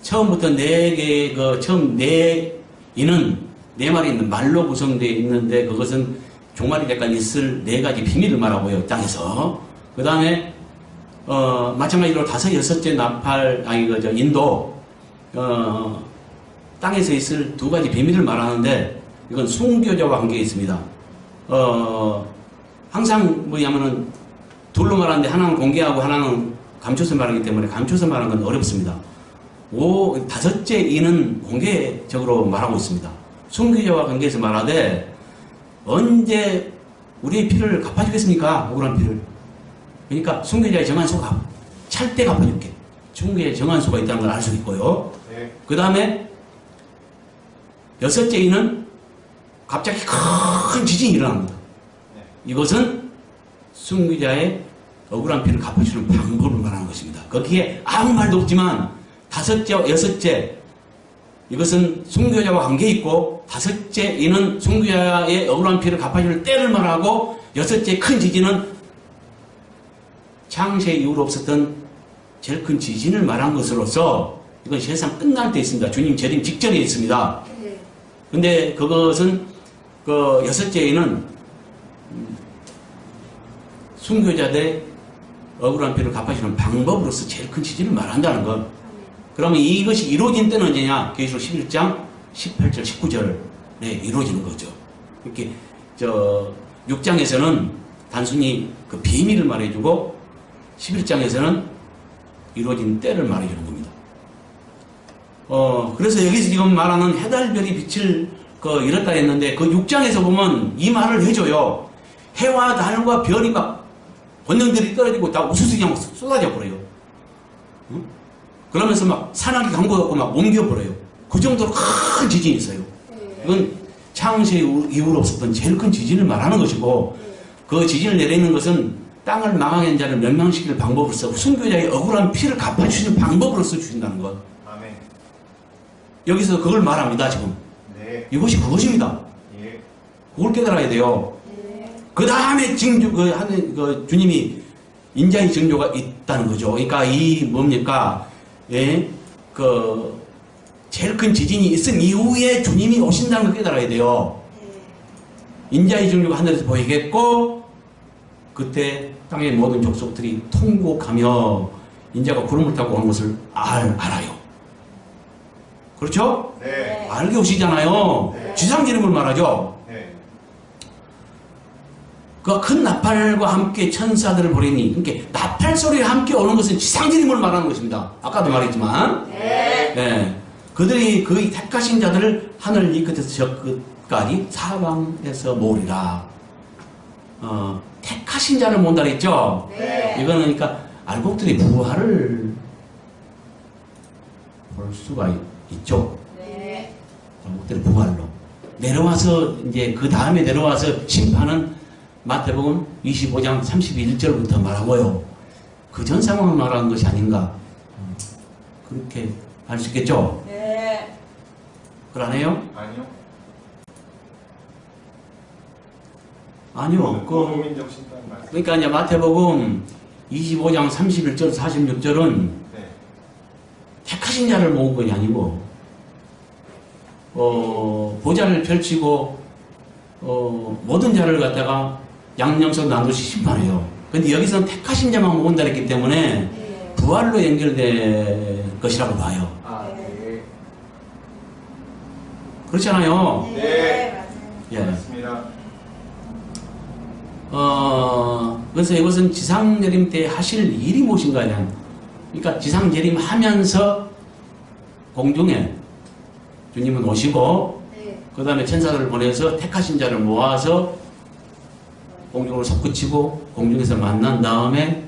처음부터 4개, 처음 4인은 4마리 있는 말로 구성되어 있는데, 그것은 종말이 때까지 있을 4가지 비밀을 말하고요, 땅에서. 그 다음에 마찬가지로 5, 6째 나팔, 인도, 땅에서 있을 2가지 비밀을 말하는데, 이건 순교자와 관계가 있습니다. 항상 뭐냐면은 둘로 말하는데 하나는 공개하고 하나는 감춰서 말하기 때문에 감춰서 말하는 건 어렵습니다. 5째 이는 공개적으로 말하고 있습니다. 순교자와 관계에서 말하되, 언제 우리의 피를 갚아주겠습니까? 억울한 피를. 그러니까 순교자의 정한수가 찰 때 갚아줄게. 순교자의 정한수가 있다는 걸 알 수 있고요. 네. 그 다음에 6째 이는 갑자기 큰 지진이 일어납니다. 네. 이것은 순교자의 억울한 피를 갚아주는 방법을 말하는 것입니다. 거기에 아무 말도 없지만 5째, 6째 이것은 순교자와 관계 있고, 5째 이는 순교자의 억울한 피를 갚아주는 때를 말하고, 6째 큰 지진은 창세 이후로 없었던 제일 큰 지진을 말한 것으로서 이건 세상 끝날 때 있습니다. 주님 재림 직전에 있습니다. 네. 근데 그것은 그 6째에는 순교자들의 억울한 피를 갚아주는 방법으로서 제일 큰 지진을 말한다는 것. 그러면 이것이 이루어진 때는 언제냐? 계시록 11장 18절 19절에 이루어지는 거죠. 이렇게 6장에서는 단순히 그 비밀을 말해주고 11장에서는 이루어진 때를 말해주는 겁니다. 그래서 여기서 지금 말하는 해달별이 빛을 잃었다 했는데, 그 6장에서 보면 이 말을 해줘요. 해와 달과 별이 막 권능들이 떨어지고 다 우수수이 막 쏟아져 버려요. 응? 그러면서 막 산악이 감고갖고 막 옮겨버려요. 그 정도로 큰 지진이 있어요. 이건 창세 이후로 없었던 제일 큰 지진을 말하는 것이고, 그 지진을 내리는 것은 땅을 망하게 한 자를 멸망시킬 방법으로서, 순교자의 억울한 피를 갚아주시는 방법으로서 주신다는 것. 아멘. 여기서 그걸 말합니다, 지금. 네. 이것이 그것입니다. 예. 그걸 깨달아야 돼요. 그 다음에 징조, 주님이 인자의 징조가 있다는 거죠. 그러니까 이 뭡니까? 예? 제일 큰 지진이 있은 이후에 주님이 오신다는 걸 깨달아야 돼요. 인자의 징조가 하늘에서 보이겠고, 그때 땅의 모든 족속들이 통곡하며 인자가 구름을 타고 오는 것을 알아요. 그렇죠? 네. 알게 오시잖아요. 네. 지상지림을 말하죠. 네. 그 큰 나팔과 함께 천사들을 보내니, 그러니까 나팔 소리와 함께 오는 것은 지상지림을 말하는 것입니다. 아까도 말했지만, 네. 그들이 그 택하신 자들을 하늘 이 끝에서 저 끝까지 사방에서 모으리라. 택하신 자를 모은다 그랬죠? 네. 이거는 그러니까 알곡들이 부활을 볼 수가 있죠. 네. 알곡들이 부활로 내려와서 이제 그 다음에 내려와서 심판은 마태복음 25장 31절부터 말하고요. 그 전 상황을 말하는 것이 아닌가, 그렇게 할 수 있겠죠? 네. 그러네요? 아니요. 아니요. 노민정 심판 말씀. 그러니까 이제 마태복음 25장 31절 46절은 네. 택하신 자를 모은 것이 아니고, 보좌를 펼치고, 모든 자를 갖다가 양념석 나누시 심판해요. 근데 여기서는 택하신 자만 모은다 했기 때문에 네. 부활로 연결될 것이라고 봐요. 아, 네. 그렇잖아요. 네. 맞아요. 예. 맞습니다. 그래서 이것은 지상재림 때 하실 일이 무엇인가에 대한, 그러니까 지상재림 하면서 공중에 주님은 오시고, 네. 그 다음에 천사들을 보내서 택하신 자를 모아서 공중으로 솟구치고 공중에서 만난 다음에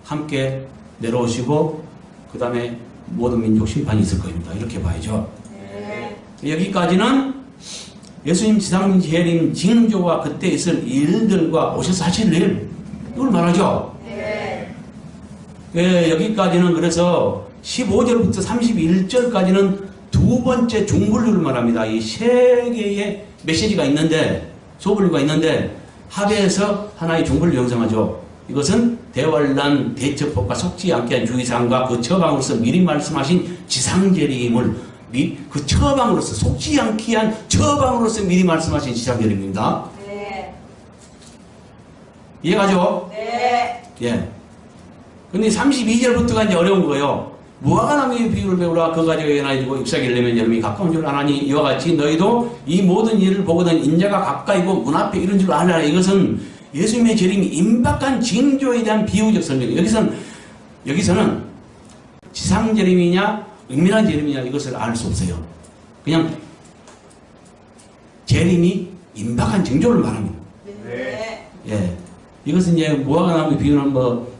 함께 내려오시고, 그 다음에 모든 민족 심판이 있을 겁니다. 이렇게 봐야죠. 네. 여기까지는 예수님 지상재림 징조가 그때 있을 일들과 오셔서 하실 일, 이걸 말하죠. 네. 예, 여기까지는 그래서 15절부터 31절까지는 두 번째 중분류를 말합니다. 이 세 개의 메시지가 있는데, 소분류가 있는데 합해서 하나의 중분류 형성하죠. 이것은 대환란 대처법과 속지 않게 한 주의사항과 그 처방으로서 미리 말씀하신 지상재림을 그 처방으로서, 속지 않게 한 처방으로서 미리 말씀하신 지상재림입니다. 네. 이해가죠? 네. 예. 근데 32절부터가 이제 어려운 거예요. 무화과 나무의 비유를 배우라. 그 가지가 연하여지고 잎사귀 내면 여름이 가까운 줄 아나니 이와 같이 너희도 이 모든 일을 보거든 인자가 가까이고 문 앞에 이런 줄 알아라. 이것은 예수님의 재림이 임박한 징조에 대한 비유적 설명. 여기서는 지상재림이냐 은밀한 재림이냐 이것을 알 수 없어요. 그냥 재림이 임박한 징조를 말합니다. 네. 예. 이것은 이제 무화과 나무의 비유는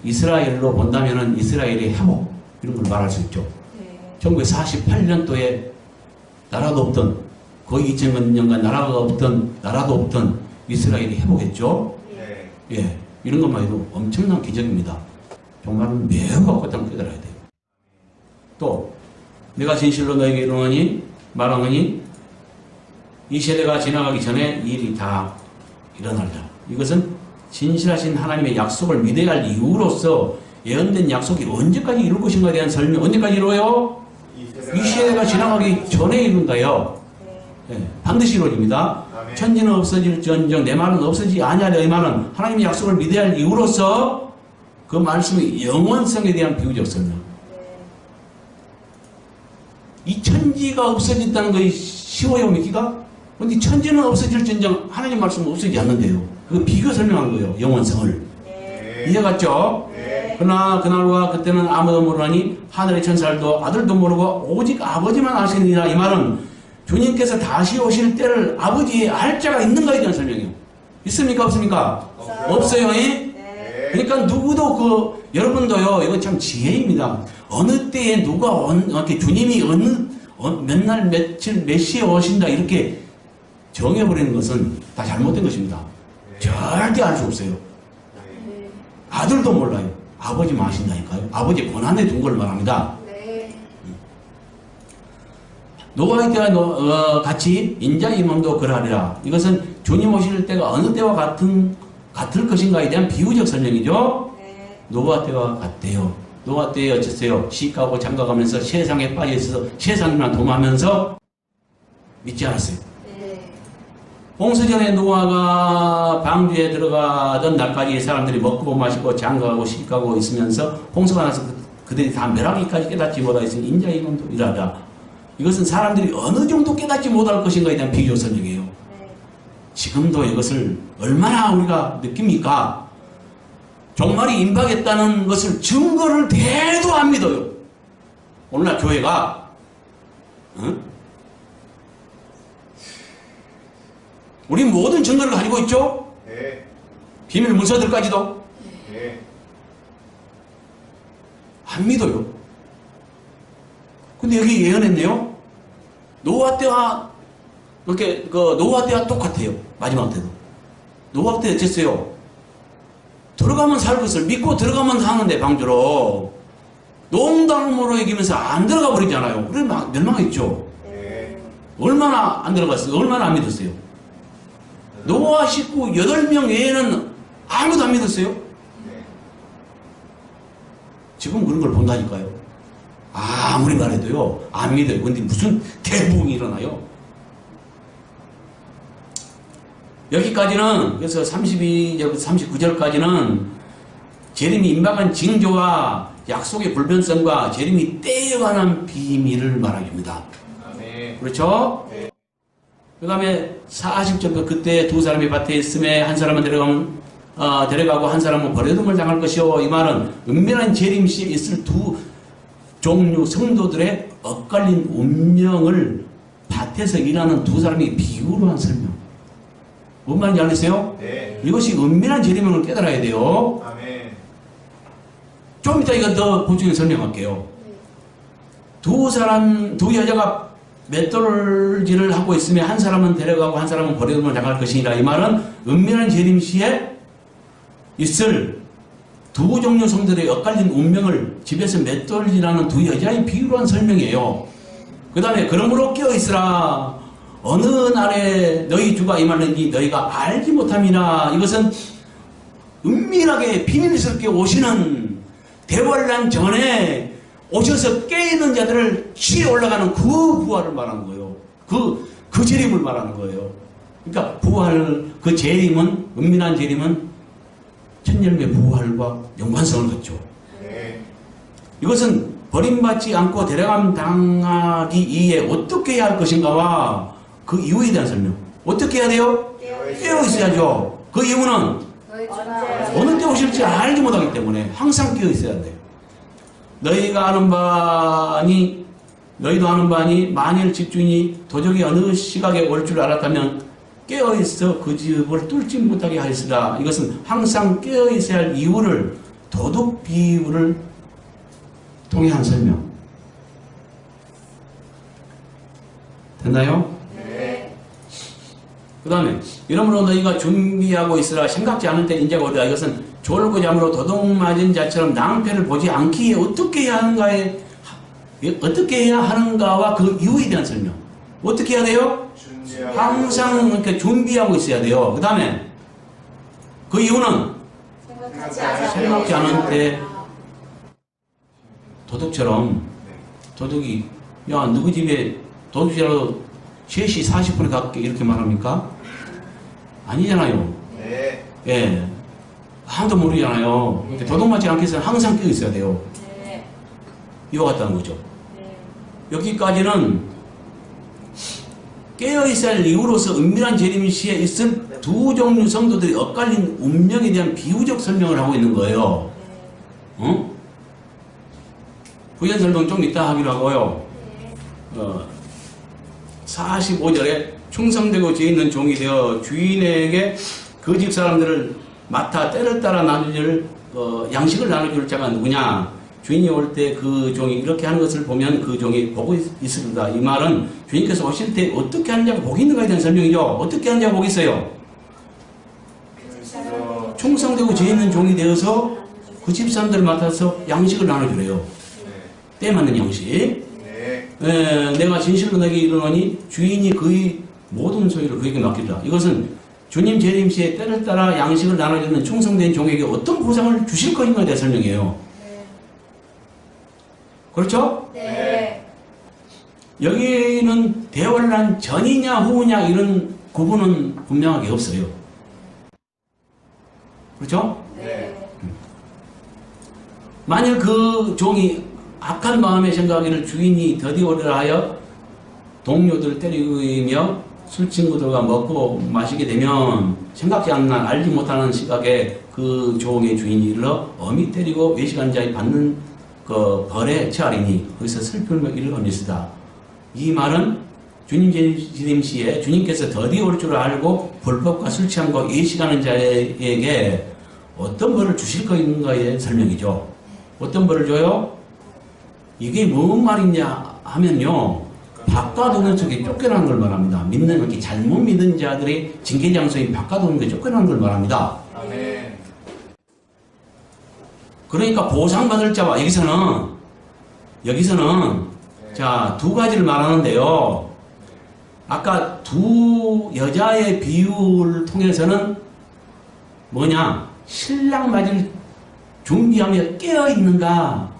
이스라엘로 본다면은 이스라엘의 회복, 이런 걸 말할 수 있죠. 네. 1948년도에 나라도 없던, 거의 2000년간 나라도 없던 이스라엘이 회복했죠. 네. 예. 이런 것만 해도 엄청난 기적입니다. 정말 매우 바꿨다는 깨달아야 돼요. 또, 내가 진실로 너에게 말하노니, 이 세대가 지나가기 전에 이 일이 다 일어나리라. 이것은 진실하신 하나님의 약속을 믿어야 할 이유로서 예언된 약속이 언제까지 이룰 것인가에 대한 설명. 언제까지 이루어요? 이 시대가 지나가기 전에 이룬다요. 예, 반드시 이루어집니다. 아멘. 천지는 없어질지언정 내 말은 없어지지 아니하려. 이 말은 하나님의 약속을 믿어야 할 이유로서 그 말씀의 영원성에 대한 비유적 설명. 이 천지가 없어진다는 것이 쉬워요, 믿기가? 그런데 천지는 없어질지언정 하나님 말씀은 없어지지 않는데요. 그 비교 설명한 거예요, 영원성을. 네. 이해갔죠? 네. 그러나 그날과 그때는 아무도 모르니 하늘의 천사들도 아들도 모르고 오직 아버지만 아시느니라. 이 말은 주님께서 다시 오실 때를 아버지의 알 자가 있는가에 대한 설명이에요. 있습니까? 없습니까? 없어요. 예? 네. 그러니까 누구도 여러분도요, 이건 참 지혜입니다. 어느 때에 이렇게 주님이 몇 날 며칠 몇 시에 오신다 이렇게 정해버리는 것은 다 잘못된 것입니다. 절대 알 수 없어요. 네. 아들도 몰라요. 아버지만 아신다니까요. 아버지 권한에 둔 걸 말합니다. 네. 노아의 때와 같이 인자의 몸도 그러하리라. 이것은 주님 오실 때가 어느 때와 같을 것인가에 대한 비유적 설명이죠. 네. 노아 때와 같대요. 노아 때에 어쨌어요? 시가고 장가가면서 세상에 빠져있어서 세상만 도마하면서 믿지 않았어요. 네. 홍수 전에 노아가 방주에 들어가던 날까지 사람들이 먹고 마시고 장가가고 시가고 있으면서 홍수가 나서 그들이 다 멸하기까지 깨닫지 못하였으니 인자의 몸도 일하라. 이것은 사람들이 어느 정도 깨닫지 못할 것인가에 대한 비교 설명이에요. 네. 지금도 이것을 얼마나 우리가 느낍니까? 종말이 임박했다는 것을 증거를 대도 안 믿어요. 오늘날 교회가 우리 모든 증거를 가지고 있죠? 네. 비밀 문서들까지도 네. 안 믿어요. 근데 여기 예언했네요. 노아 때와 이렇게 노아 때와 똑같아요. 마지막 때도. 노아 때 어쨌어요? 들어가면 살 것을 믿고 들어가면 하는데 방주로 농담으로 이기면서 안 들어가 버리잖아요. 그래 막 멸망했죠. 네. 얼마나 안 들어갔어요? 얼마나 안 믿었어요? 노아 식구 8명 외에는 아무도 안 믿었어요. 네. 지금 그런 걸 본다니까요. 아무리 말해도요 안 믿어요. 근데 무슨 대부흥이 일어나요? 여기까지는 그래서 32절부터 39절까지는 재림이 임박한 징조와 약속의 불변성과 재림이 때에 관한 비밀을 말합니다. 아멘. 그렇죠? 네. 그 다음에 40절부터 그때 두 사람이 밭에 있음에 한 사람은 데려가고 한 사람은 버려둠을 당할 것이요. 이 말은 은밀한 재림 시에 있을 두 종류 성도들의 엇갈린 운명을 밭에서 일하는 두 사람이 비유로 한 설명. 뭔 말인지 알겠어요? 네. 이것이 은밀한 재림을 깨달아야 돼요. 아멘. 좀 이따 이거 더 보충해 설명할게요. 두 여자가 맷돌질을 하고 있으면 한 사람은 데려가고 한 사람은 버려두면 당할 것이니라. 이 말은 은밀한 재림 시에 있을 두 종류 성들의 엇갈린 운명을 집에서 맷돌질하는 두 여자의 비유로 한 설명이에요. 그 다음에 그러므로 깨어있으라. 어느 날에 너희 주가 임하는지 너희가 알지 못함이나. 이것은 은밀하게 비밀스럽게 오시는 대환란 전에 오셔서 깨있는 자들을 치에 올라가는 그 부활을 말하는 거예요. 그 재림을 말하는 거예요. 그러니까 부활, 그 재림은, 은밀한 재림은 천열매 부활과 연관성을 갖죠. 네. 이것은 버림받지 않고 데려감 당하기 이에 어떻게 해야 할 것인가와 그 이유에 대한 설명. 어떻게 해야 돼요? 깨어 있어야죠. 그 이유는 어느 때 오실지 알지 못하기 때문에 항상 깨어 있어야 돼요. 너희도 아는 바니 만일 집주인이 도적이 어느 시각에 올 줄 알았다면 깨어 있어 그 집을 뚫지 못하게 하였으라. 이것은 항상 깨어 있어야 할 이유를 도둑 비유를 통해 한 설명. 됐나요? 네. 그 다음에 이러므로 너희가 준비하고 있으라. 생각지 않을 때 인자가 오리라. 이것은 졸고 잠으로 도둑 맞은 자처럼 낭패를 보지 않기에 어떻게 해야 하는가와 그 이유에 대한 설명. 어떻게 해야 돼요? 준비하고 항상 이렇게 준비하고 있어야 돼요. 그 다음에 그 이유는 생각지 않을 때 도둑처럼 도둑이 야 누구 집에 도둑이라도 3시 40분에 갈게 이렇게 말합니까? 아니잖아요. 네. 예. 아무도 모르잖아요. 그러니까 도둑 맞지 않기 위해서는 항상 끼어 있어야 돼요. 이와 같다는 거죠. 여기까지는 깨어 있어야 할 이유로서 은밀한 재림 시에 있을 두 종류 성도들이 엇갈린 운명에 대한 비유적 설명을 하고 있는 거예요. 어? 부연 설명 좀 이따 하기로 하고요. 45절에 충성되고 죄 있는 종이 되어 주인에게 그 집 사람들을 맡아 때를 따라 나눠줄 양식을 나눠줄 자가 누구냐? 주인이 올 때 그 종이 이렇게 하는 것을 보면 그 종이 보고 있습니다. 이 말은 주인께서 오실 때 어떻게 하느냐가 복이 있는가에 대한 설명이죠. 어떻게 하느냐가 복이 있어요. 충성되고 죄 있는 종이 되어서 그 집 사람들을 맡아서 양식을 나눠주래요. 때 맞는 양식. 네. 내가 진실로 너에게 이르노니 주인이 그의 모든 소유를 그에게 맡기리라. 이것은 주님 재림 시에 때를 따라 양식을 나눠주는 충성된 종에게 어떤 보상을 주실 것인가에 대한 설명이에요. 네. 그렇죠? 네. 여기는 대환란 전이냐 후냐 이런 구분은 분명하게 없어요. 그렇죠? 네. 만일 그 종이 악한 마음의 생각이를 주인이 더디오리라 하여 동료들을 때리며 술 친구들과 먹고 마시게 되면 생각지 않는 알지 못하는 시각에 그 종의 주인이 이르러 엄히 때리고 외식한 자의 받는 그 벌에 처하리니 거기서 슬픔을 이를 언니스다. 이 말은 주님 재림 시에 주님께서 더디 올 줄 알고 불법과 술 취함과 외식하는 자에게 어떤 벌을 주실 것인가의 설명이죠. 어떤 벌을 줘요? 이게 뭔 말이냐 하면요, 바꿔두는 쪽에 쫓겨나는 걸 말합니다. 믿는, 이렇게 잘못 믿는 자들이 징계장소에 바꿔두는 게 쫓겨나는 걸 말합니다. 아멘. 그러니까 보상받을 자와 여기서는 자, 두 가지를 말하는데요. 아까 두 여자의 비유를 통해서는 뭐냐? 신랑 맞을 준비하며 깨어있는가?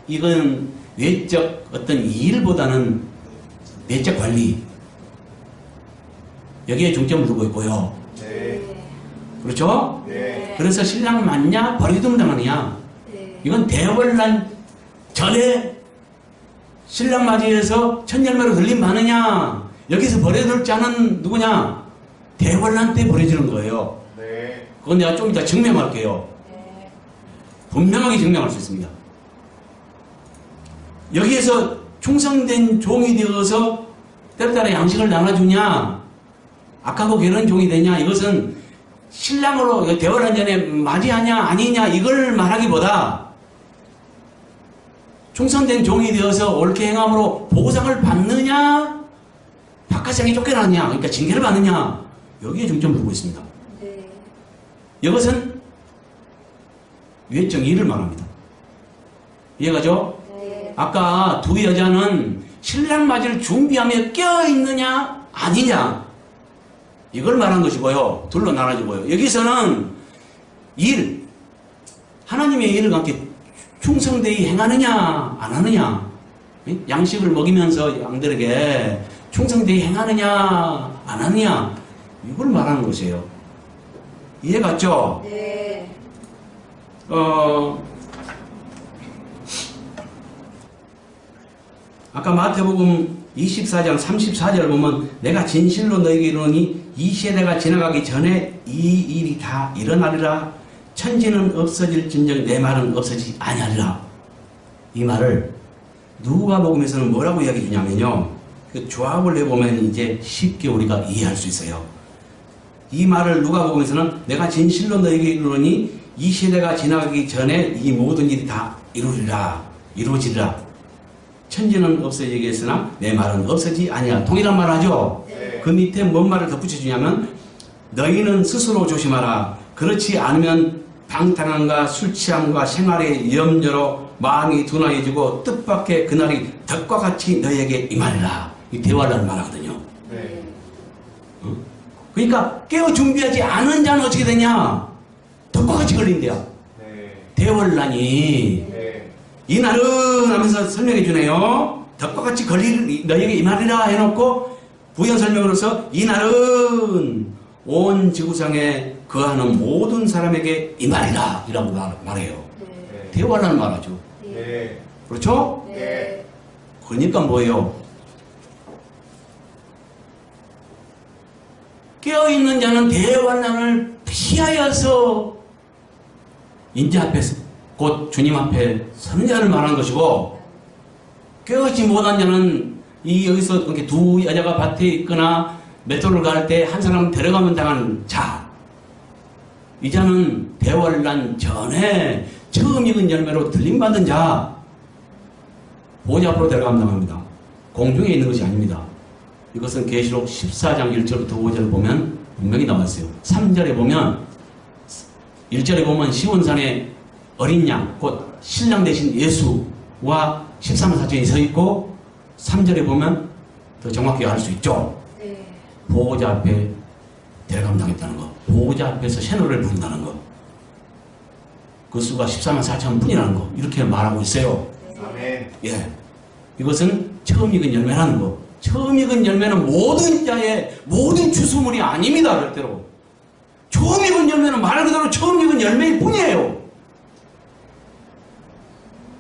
이건 외적 어떤 일보다는 내적 관리. 여기에 중점을 두고 있고요. 네. 그렇죠? 네. 그래서 신랑 맞냐? 버리둠 당하느냐? 네. 이건 대환란 전에 신랑 맞이해서 천열매로 들림 많으냐? 여기서 버려둘 자는 누구냐? 대환란 때 버려지는 거예요. 네. 그건 내가 좀 이따 증명할게요. 네. 분명하게 증명할 수 있습니다. 여기에서 충성된 종이 되어서 때에 따라 양식을 나눠주냐? 악하고 게으른 종이 되냐? 이것은 신랑으로 대화를 전에 맞이하냐 아니냐 이걸 말하기보다 충성된 종이 되어서 옳게 행함으로 보상을 받느냐 바깥세상에 쫓겨나느냐 그러니까 징계를 받느냐 여기에 중점을 두고 있습니다. 네. 이것은 외적 일을 말합니다. 이해가죠? 네. 아까 두 여자는 신랑 맞을 준비하며 껴있느냐 아니냐 이걸 말한 것이고요. 둘로 나눠지고요. 여기서는 일 하나님의 일을 함께 충성되이 행하느냐 안 하느냐 양식을 먹이면서 양들에게 충성되이 행하느냐 안 하느냐 이걸 말하는 것이에요. 이해 갔죠? 네. 아까 마태복음 24장 34절 보면 내가 진실로 너에게 이르노니 이 세대가 지나가기 전에 이 일이 다 일어나리라. 천지는 없어질진정 내 말은 없어지지 아니하리라. 이 말을 누가복음에서는 뭐라고 이야기 주냐면요. 그 조합을 해보면 이제 쉽게 우리가 이해할 수 있어요. 이 말을 누가복음에서는 내가 진실로 너에게 이르노니 이 세대가 지나가기 전에 이 모든 일이 다 이루어지리라. 천지는 없어지겠으나 내 말은 없어지지 아니하리라. 동일한 말 하죠? 네. 그 밑에 뭔 말을 덧붙여주냐면 너희는 스스로 조심하라. 그렇지 않으면 방탕함과 술취함과 생활의 염려로 마음이 둔화해지고 뜻밖의 그날이 덕과 같이 너희에게 임하리라. 이 대화라는 말하거든요. 네. 그러니까 깨어 준비하지 않은 자는 어떻게 되냐? 덕과 같이 걸린대요. 네. 대환란이 네. 이날은 하면서 설명해 주네요. 덕과 같이 걸릴 너희에게 임하리라 해놓고 부연 설명으로서 이날은 온 지구상에 거하는 모든 사람에게 임하리라 이라고 말해요. 네. 대환란 말하죠. 네. 그렇죠? 네. 그러니까 뭐예요? 깨어있는 자는 대환란을 피하여서 인자 앞에 곧 주님 앞에 서는 자를 말하는 것이고 깨어있지 못한 자는 이 여기서 이렇게 두 여자가 밭에 있거나 메토를 갈 때 한 사람 데려가면 당하는 자. 이 자는 대환란 전에 처음 익은 열매로 들림받은 자. 보좌 앞으로 데려가면 당합니다. 공중에 있는 것이 아닙니다. 이것은 계시록 14장 1절부터 5절을 보면 분명히 나와 있어요. 3절에 보면 1절에 보면 시온산에 어린 양, 곧 신랑 대신 예수와 13만 4천이 서 있고 3절에 보면 더 정확히 알 수 있죠. 네. 보호자 앞에 데려감당했다는 거. 보호자 앞에서 새노래를 부른다는 거. 그 수가 14만 4천 분이라는 거. 이렇게 말하고 있어요. 아멘. 예. 이것은 처음 익은 열매라는 거. 처음 익은 열매는 모든 자의 모든 주수물이 아닙니다. 절대로. 처음 익은 열매는 말 그대로 처음 익은 열매일 뿐이에요.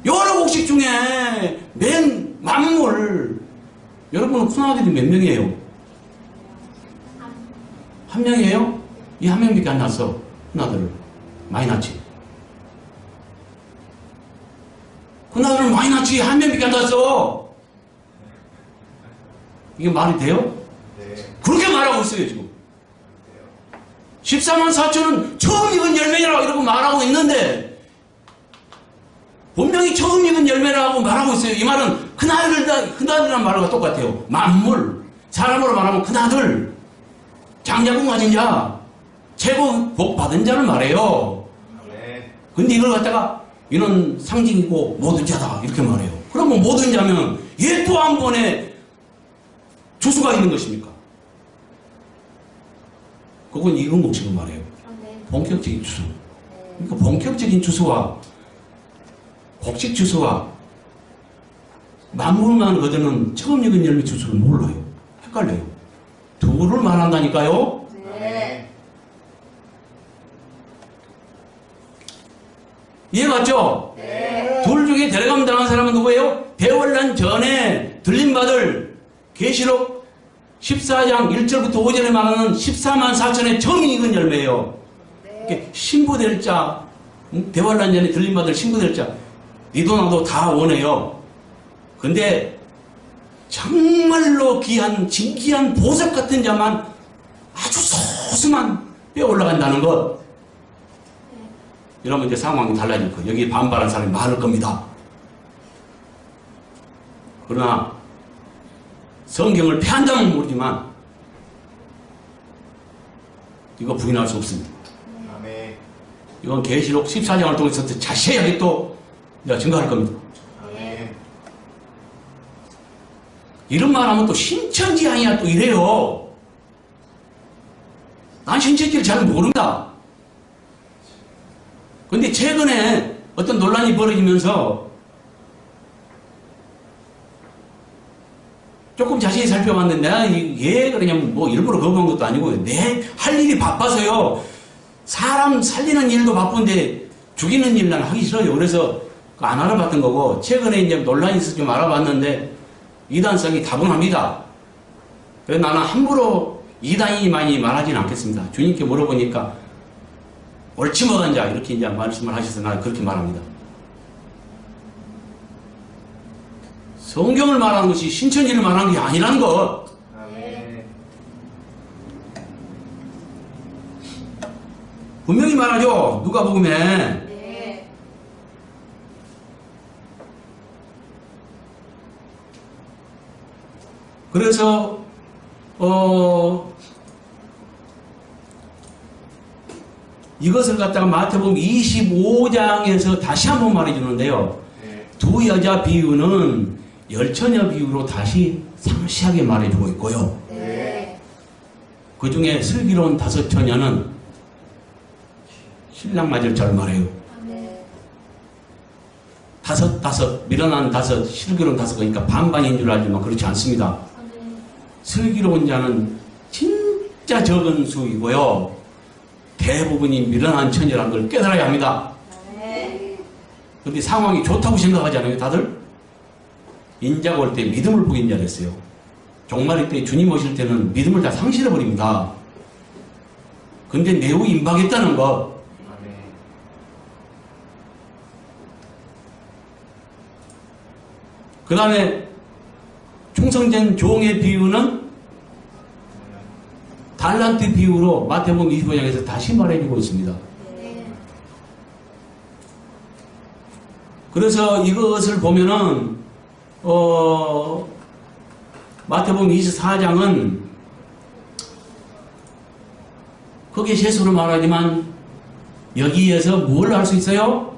여러 곡식 중에 맨 만물. 여러분은 큰아들이 몇 명이에요? 한 명이에요? 이 한 명밖에 안 낳았어. 큰아들을. 많이 낳지. 큰아들을 많이 낳지. 한 명밖에 안 낳았어. 이게 말이 돼요? 네. 그렇게 말하고 있어요, 지금. 14만 4천은 처음 익은 열매라고 이러고 말하고 있는데, 분명히 처음 익은 열매라고 말하고 있어요. 이 말은 큰아들이란 말과 똑같아요. 만물. 사람으로 말하면 큰아들. 장자궁 가진 자. 최고 복 받은 자를 말해요. 아멘. 근데 이걸 갖다가 이는 상징이고 모든 자다. 이렇게 말해요. 그러면 모든 자면 얘 또 한 번에 주수가 있는 것입니까? 그건 익은 곡식을 말해요. 본격적인 주수. 그러니까 본격적인 주수와 곡식 주수와 만물만 거두는 처음 익은 열매 주수를 몰라요. 헷갈려요. 둘을 말한다니까요. 네. 이해갔죠? 네. 둘 중에 데려감 당한 사람은 누구예요? 대환란 전에 들림받을 계시록 14장 1절부터 5절에 말하는 14만 4천의 처음 익은 열매예요. 이렇게 신부될 자, 대환란 전에 들림받을 신부될 자, 니도 나도 다 원해요. 근데 정말로 귀한 진귀한 보석 같은 자만 아주 소수만 빼어 올라간다는 것. 이러면 이제 상황이 달라질 거예요. 여기 반발한 사람이 많을 겁니다. 그러나 성경을 폐한다면 모르지만 이거 부인할 수 없습니다. 아멘. 이건 계시록 14장을 통해서 자세하게 또 내가 증거할 겁니다. 아멘. 이런 말 하면 또 신천지아니야 또 이래요. 난 신천지를 잘 모른다. 근데 최근에 어떤 논란이 벌어지면서 조금 자세히 살펴봤는데 내가 왜 그러냐면 뭐 일부러 거부한 것도 아니고 내 할 일이 바빠서요. 사람 살리는 일도 바쁜데 죽이는 일 난 하기 싫어요. 그래서 안 알아봤던 거고 최근에 이제 논란이 있어서 좀 알아봤는데 이단성이 다분합니다. 그래서 나는 함부로 이단이 많이 말하지는 않겠습니다. 주님께 물어보니까 옳지 못한 자 이렇게 이제 말씀을 하셔서 나는 그렇게 말합니다. 성경을 말하는 것이 신천지를 말하는 게 아니라는 것. 아멘. 분명히 말하죠. 누가복음에. 네. 그래서 이것을 갖다가 마태복음 25장에서 다시 한번 말해주는데요. 네. 두 여자 비유는 열처녀 비유로 다시 상세하게 말해주고 있고요. 네. 그 중에 슬기로운 다섯 처녀는 신랑 맞을 잘 말해요. 네. 다섯, 미련한 다섯, 슬기로운 다섯, 그러니까 반반인 줄 알지만 그렇지 않습니다. 슬기로운 자는 진짜 적은 수이고요. 대부분이 미련한 처녀라는 걸 깨달아야 합니다. 네. 근데 상황이 좋다고 생각하지 않아요, 다들? 인자가 올 때 믿음을 보인 자 됐어요. 종말일 때 주님 오실 때는 믿음을 다 상실해버립니다. 근데 매우 임박했다는 것. 아멘. 그 다음에 충성된 종의 비유는 달란트 비유로 마태복음 25장에서 다시 말해주고 있습니다. 네. 그래서 이것을 보면은 마태복음 24장은 크게 실수로 말하지만 여기에서 뭘 할 수 있어요?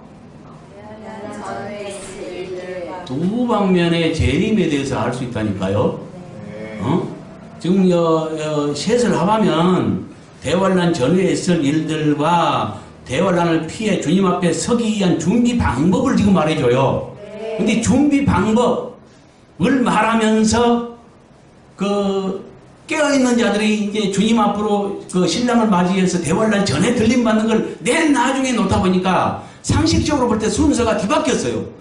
전에 있을 일들과 두 방면의 재림에 대해서 알 수 있다니까요. 네. 지금 셋을 합하면 대환란 전후에 있을 일들과 대환란을 피해 주님 앞에 서기 위한 준비 방법을 지금 말해줘요. 근데 준비 방법을 말하면서 깨어있는 자들이 이제 주님 앞으로 신랑을 맞이해서 대환란 전에 들림받는 걸 맨 나중에 놓다 보니까 상식적으로 볼 때 순서가 뒤바뀌었어요.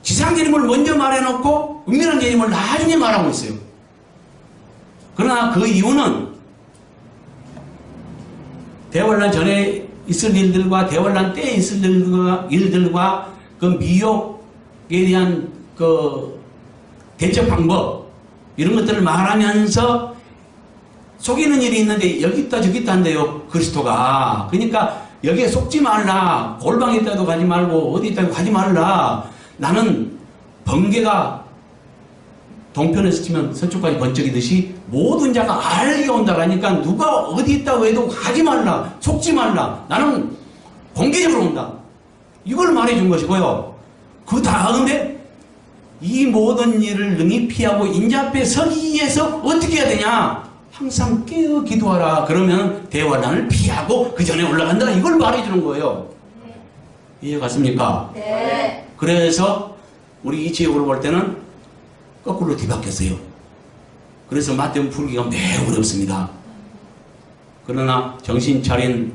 지상재림을 먼저 말해놓고 은밀한 재림을 나중에 말하고 있어요. 그러나 그 이유는 대환란 전에 있을 일들과 대환란 때에 있을 일들과 그 미혹에 대한 대처 방법 이런 것들을 말하면서 속이는 일이 있는데 여기 있다 저기 있다 한대요. 그리스도가. 그러니까 여기에 속지 말라. 골방에 있다도 가지 말고 어디 있다도 가지 말라. 나는 번개가 동편에서 치면 서쪽까지 번쩍이듯이 모든 자가 알게 온다라니까 누가 어디 있다고 해도 가지 말라. 속지 말라. 나는 공개적으로 온다. 이걸 말해준 것이고요. 그 다음에 이 모든 일을 능히 피하고 인자 앞에 서기 위해서 어떻게 해야 되냐? 항상 깨어 기도하라. 그러면 대환란을 피하고 그 전에 올라간다. 이걸 말해주는 거예요. 이해 갔습니까? 네. 그래서 우리 이 지역으로 볼 때는 거꾸로 뒤바뀌었어요. 그래서 마태음 풀기가 매우 어렵습니다. 그러나 정신 차린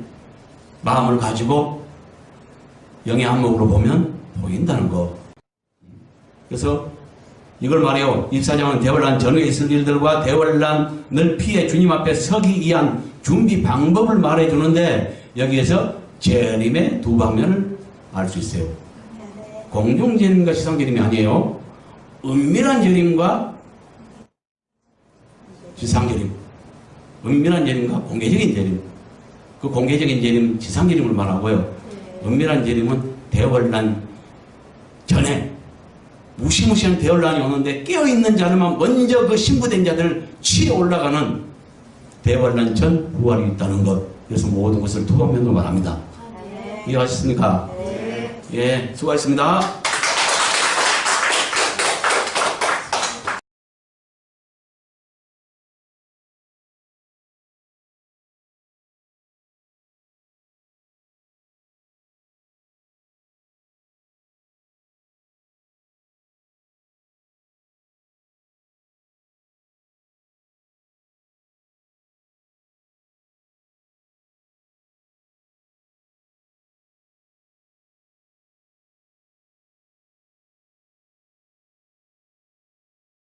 마음을 가지고 영의 한목으로 보면 보인다는 거. 그래서 이걸 말해요. 24장은 대환란 전후에 있을 일들과 대환란을 피해 주님 앞에 서기 위한 준비 방법을 말해주는데 여기에서 재림의 두 방면을 알 수 있어요. 공중재림과 지상재림이 아니에요. 은밀한 재림과 지상재림. 은밀한 재림과 공개적인 재림. 그 공개적인 재림, 지상재림을 말하고요. 은밀한 재림은 대환란 전에 무시무시한 대환란이 오는데 깨어있는 자들만 먼저 그 신부된 자들을 치러 올라가는 대환란 전 부활이 있다는 것. 그래서 모든 것을 두 방면으로 말합니다. 이해하셨습니까? 예, 수고하셨습니다.